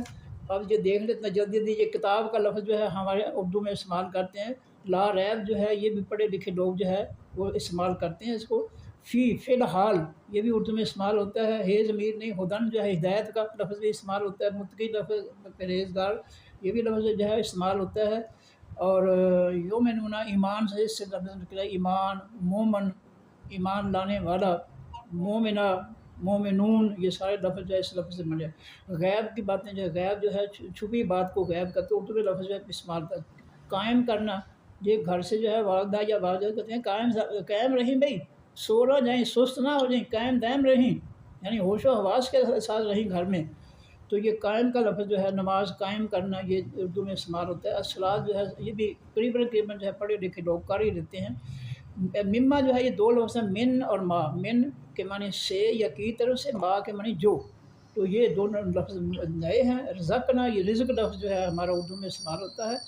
اب یہ دیکھ لیتے ہیں جلدی جلدی، یہ کتاب کا لفظ جو ہے ہمارے اردو میں استعمال کرتے ہیں، لا ریب جو ہے یہ بھی پڑھے لکھے لوگ جو ہے وہ استعمال کرتے ہیں اس کو، فی الحال یہ بھی اردو میں استعمال ہوتا ہے، ہے ضمیر نہیں، ہدن جو ہے ہدایت کا لفظ بھی استعمال ہوتا ہے، متقی لفظ پرہیزگار یہ بھی لفظ جو ہے استعمال ہوتا ہے، اور یؤمنون ایمان سے اس سے لفظ نکلا ایمان، مومن ایمان لانے والا، مومنہ مومنون، یہ سارے لفظ جو ہے اس لفظ سے ملے۔ غیب کی باتیں جو ہے، غیب جو ہے چھپی بات کو غیب کا، تو اردو میں لفظ جو ہے استعمال کرتا ہے، قائم کرنا یہ گھر سے جو ہے والدہ یا والد کہتے ہیں قائم رہیں بھائی، سو نہ جائیں، سست نہ ہو جائیں، قائم دائم رہیں، یعنی ہوش و حواس کے ساتھ رہیں گھر میں۔ تو یہ قائم کا لفظ جو ہے نماز قائم کرنا، یہ اردو میں استعمال ہوتا ہے۔ الصلاۃ جو ہے یہ بھی قریباً جو ہے پڑھے لکھے لوگ کر ہی لیتے ہیں۔ مما جو ہے یہ دو لفظ ہیں، من اور ما۔ من کے معنی سے یا کی طرف سے، ما کے معنی جو، تو یہ دونوں لفظ نئے ہیں۔ رزقنا یہ رزق لفظ جو ہے ہمارا اردو میں استعمال ہوتا ہے۔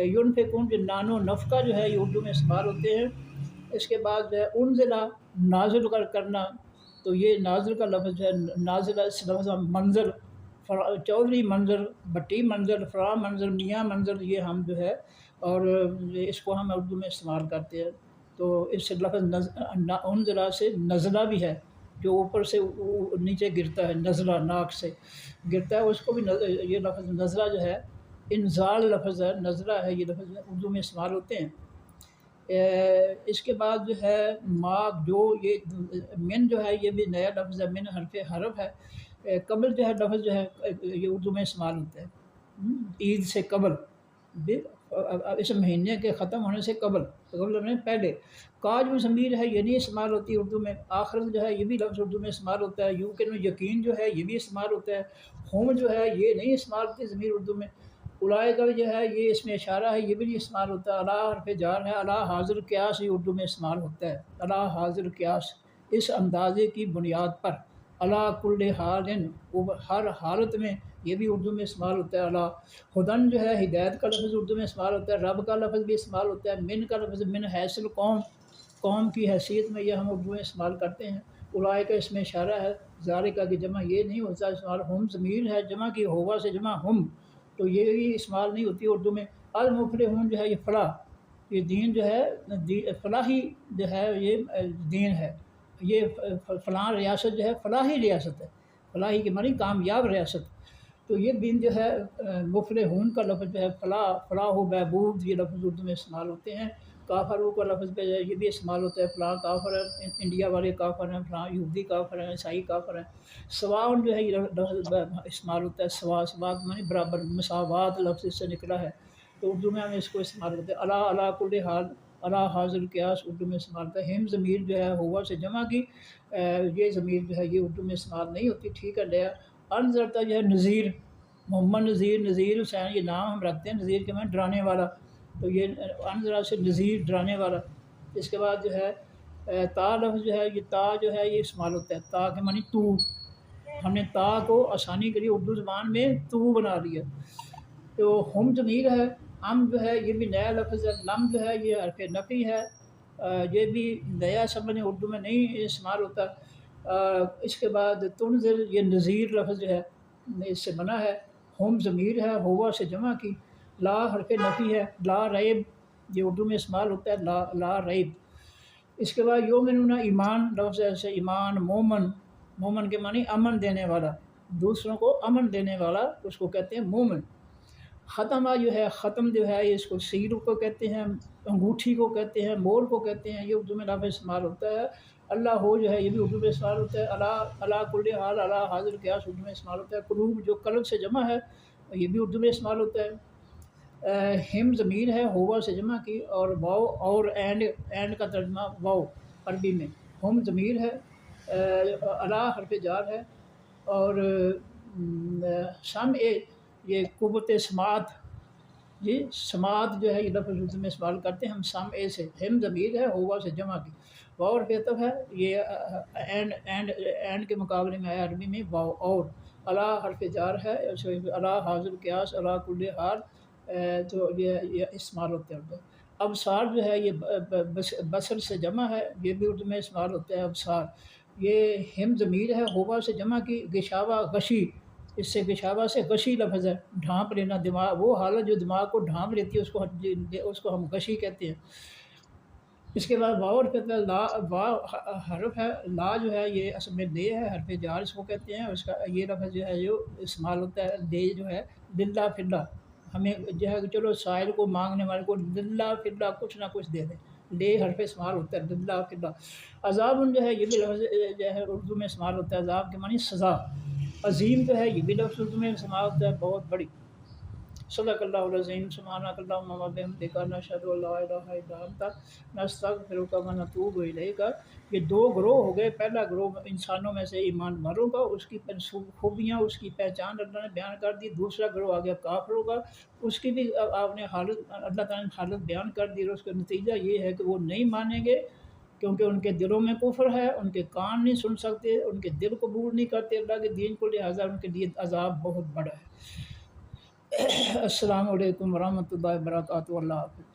ينفقون جو نان و نفقہ جو ہے یہ اردو میں استعمال ہوتے ہیں۔ اس کے بعد جو ہے انزلہ نازل کرنا، تو یہ نازل کا لفظ جو ہے نازل اس لفظ منزل، چودھری منزل، بٹی منزل، فلاں منزل، میاں منزل، یہ ہم جو ہے اور اس کو ہم اردو میں استعمال کرتے ہیں۔ تو اس سے لفظ انزلہ سے نزلہ بھی ہے، جو اوپر سے نیچے گرتا ہے، نزلہ ناک سے گرتا ہے، اس کو بھی یہ لفظ نزلہ جو ہے انزال لفظ ہے، نزلہ ہے، یہ لفظ اردو میں استعمال ہوتے ہیں۔ اس کے بعد جو ہے ما جو، یہ من جو ہے یہ بھی نیا لفظ ہے، من حرف ہے۔ قبل جو ہے لفظ جو ہے یہ اردو میں استعمال ہوتا ہے عید سے قبل، اس مہینے کے ختم ہونے سے قبل میں پہلے۔ کا جو ضمیر ہے یہ نہیں استعمال ہوتی اردو میں۔ آخرت جو ہے یہ بھی لفظ اردو میں استعمال ہوتا ہے۔ یوں کہ یقین جو ہے یہ بھی استعمال ہوتا ہے۔ ہم جو ہے یہ نہیں استعمال ہوتی ضمیر اردو میں۔ اولئک کا جو ہے یہ اس میں اشارہ ہے، یہ بھی نہیں استعمال ہوتا۔ الا حرف جار ہے، الا حاضر قیاس یہ اردو میں استعمال ہوتا ہے۔ الا حاضر قیاس، اس اندازے کی بنیاد پر۔ الا کل حال، ہر حالت میں، یہ بھی اردو میں استعمال ہوتا ہے۔ الا ہدن جو ہے ہدایت کا لفظ اردو میں استعمال ہوتا ہے۔ رب کا لفظ بھی استعمال ہوتا ہے۔ من کا لفظ من حیث القوم، قوم کی حیثیت میں یہ ہم اردو میں استعمال کرتے ہیں۔ اولئک کا اس میں اشارہ ہے۔ ذالک کی جمع یہ نہیں ہوتا استعمال۔ ہم ضمیر ہے، جمع کی ہوا سے جمع ہم، تو یہ بھی استعمال نہیں ہوتی اردو میں۔ المفلحون جو ہے یہ فلاح، یہ دین جو ہے فلاحی جو ہے یہ دین ہے، یہ فلاں ریاست جو ہے فلاحی ریاست ہے، فلاحی کے معنی کامیاب ریاست۔ تو یہ دین جو ہے مفلحون کا لفظ جو ہے فلاح و بہبود، یہ لفظ اردو میں استعمال ہوتے ہیں۔ کافروں کا لفظ پہ یہ بھی استعمال ہوتا ہے، فلاں کافر ہے، انڈیا والے کافر ہیں، فلاں یہودی کافر ہیں، عیسائی کافر ہیں۔ سواء جو ہے یہ لفظ استعمال ہوتا ہے، سوا کے معنی برابر، مساوات لفظ اس سے نکلا ہے، تو اردو میں ہم اس کو استعمال کرتے ہیں۔ الا کل حال، الا حاضر قیاس اردو میں استعمال ہوتا ہے۔ ہم ضمیر جو ہے ہوا سے جمع کی، یہ ضمیر جو ہے یہ اردو میں استعمال نہیں ہوتی، ٹھیک ہے لیا۔ انذرتا جو ہے نذیر، محمد نذیر حسین یہ نام ہم رکھتے ہیں، نذیر کے معنی ڈرانے والا، تو یہ انذرا سے نذیر ڈرانے والا۔ اس کے بعد جو ہے تا لفظ جو ہے یہ تا جو ہے یہ استعمال ہوتا ہے، تا کے معنی تو، ہم نے تا کو آسانی کے لیے اردو زبان میں تو بنا لیا۔ تو ہم ضمیر ہے، ہم جو ہے یہ بھی نیا لفظ ہے۔ لم جو ہے یہ حرف نفی ہے، یہ بھی نیا سمجھ اردو میں نہیں استعمال ہوتا۔ اس کے بعد تنزل یہ نذیر لفظ جو ہے اس سے منع ہے۔ ہم ضمیر ہے، ہوا سے جمع کی، لا حرف نفی ہے، لا ریب یہ اردو میں استعمال ہوتا ہے، لا ریب۔ اس کے بعد یومنون ایمان لفظ ایسے، ایمان مومن، مومن کے معنی امن دینے والا، دوسروں کو امن دینے والا، اس کو کہتے ہیں مومن۔ ختمہ جو ہے، ختم جو ہے اس کو سیر کو کہتے ہیں، انگوٹھی کو کہتے ہیں، مور کو کہتے ہیں، یہ اردو میں لفظ استعمال ہوتا ہے۔ اللہ ہو جو ہے یہ بھی اردو میں استعمال ہوتا ہے۔ الا کل حال، الا حاضر قیاس اردو میں استعمال ہوتا ہے۔ قلوب جو قلب سے جمع ہے یہ بھی اردو میں استعمال ہوتا ہے۔ ہم ضمیر ہے، ہوا سے جمع کی، اور واو اور اینڈ کا ترجمہ واو عربی میں۔ ہم ضمیر ہے، الا حرف جار ہے، اور سمع یہ قوت سماعت، جی سماعت جو ہے یہ لفظ اردو میں استعمال کرتے ہیں ہم سمع سے۔ ہم ضمیر ہے، ہوا سے جمع کی، واو اور عطف ہے، یہ اینڈ کے مقابلے میں آیا عربی میں واو اور۔ الا حرف جار ہے، الا حاضر قیاس، الا کل حال، تو یہ استعمال ہوتے ہیں۔ ابصار جو ہے یہ بصر سے جمع ہے، یہ بھی اردو میں استعمال ہوتا ہے ابصار۔ یہ ہم ضمیر ہے، ہوا سے جمع کی، گشاوہ غشی، اس سے گشاوہ سے غشی لفظ ہے، ڈھانپ لینا، دماغ وہ حالت جو دماغ کو ڈھانپ لیتی ہے اس کو ہم غشی کہتے ہیں۔ اس کے بعد واو کہتے ہیں، لا وا حرف ہے، لا جو ہے یہ اصل میں دے ہے، حرف جار اس کو کہتے ہیں، اس کا یہ لفظ جو ہے جو استعمال ہوتا ہے دے جو ہے للہ فی اللہ، ہمیں جو ہے چلو سائل کو مانگنے والے کو للہ فی اللہ کچھ نہ کچھ دے دیں، لے حرف استعمال ہوتا ہے للہ فی اللہ۔ عذاب جو ہے یہ بھی لفظ جو ہے اردو میں استعمال ہوتا ہے، عذاب کے معنی سزا۔ عظیم جو ہے یہ بھی لفظ اردو میں استعمال ہوتا ہے، بہت بڑی۔ صدق اللہ العظیم سبحانک اللہم و بحمدک نشہد ان لا الہ الا انت نستغفرک و نتوب الیک۔ یہ دو گروہ ہو گئے۔ پہلا گروہ انسانوں میں سے ایمان والوں کا، اس کی خوبیاں، اس کی پہچان اللہ نے بیان کر دی۔ دوسرا گروہ آ گیا کافروں کا، اس کی بھی آپ نے حالت اللہ تعالیٰ نے حالت بیان کر دی، اور اس کا نتیجہ یہ ہے کہ وہ نہیں مانیں گے، کیونکہ ان کے دلوں میں کفر ہے، ان کے کان نہیں سن سکتے، ان کے دل قبول نہیں کرتے اللہ کے دین کو، لہٰذا ان کے لیے عذاب بہت بڑا ہے۔ السلام علیکم ورحمۃ اللہ وبرکاتہ۔ اللہ حافظ۔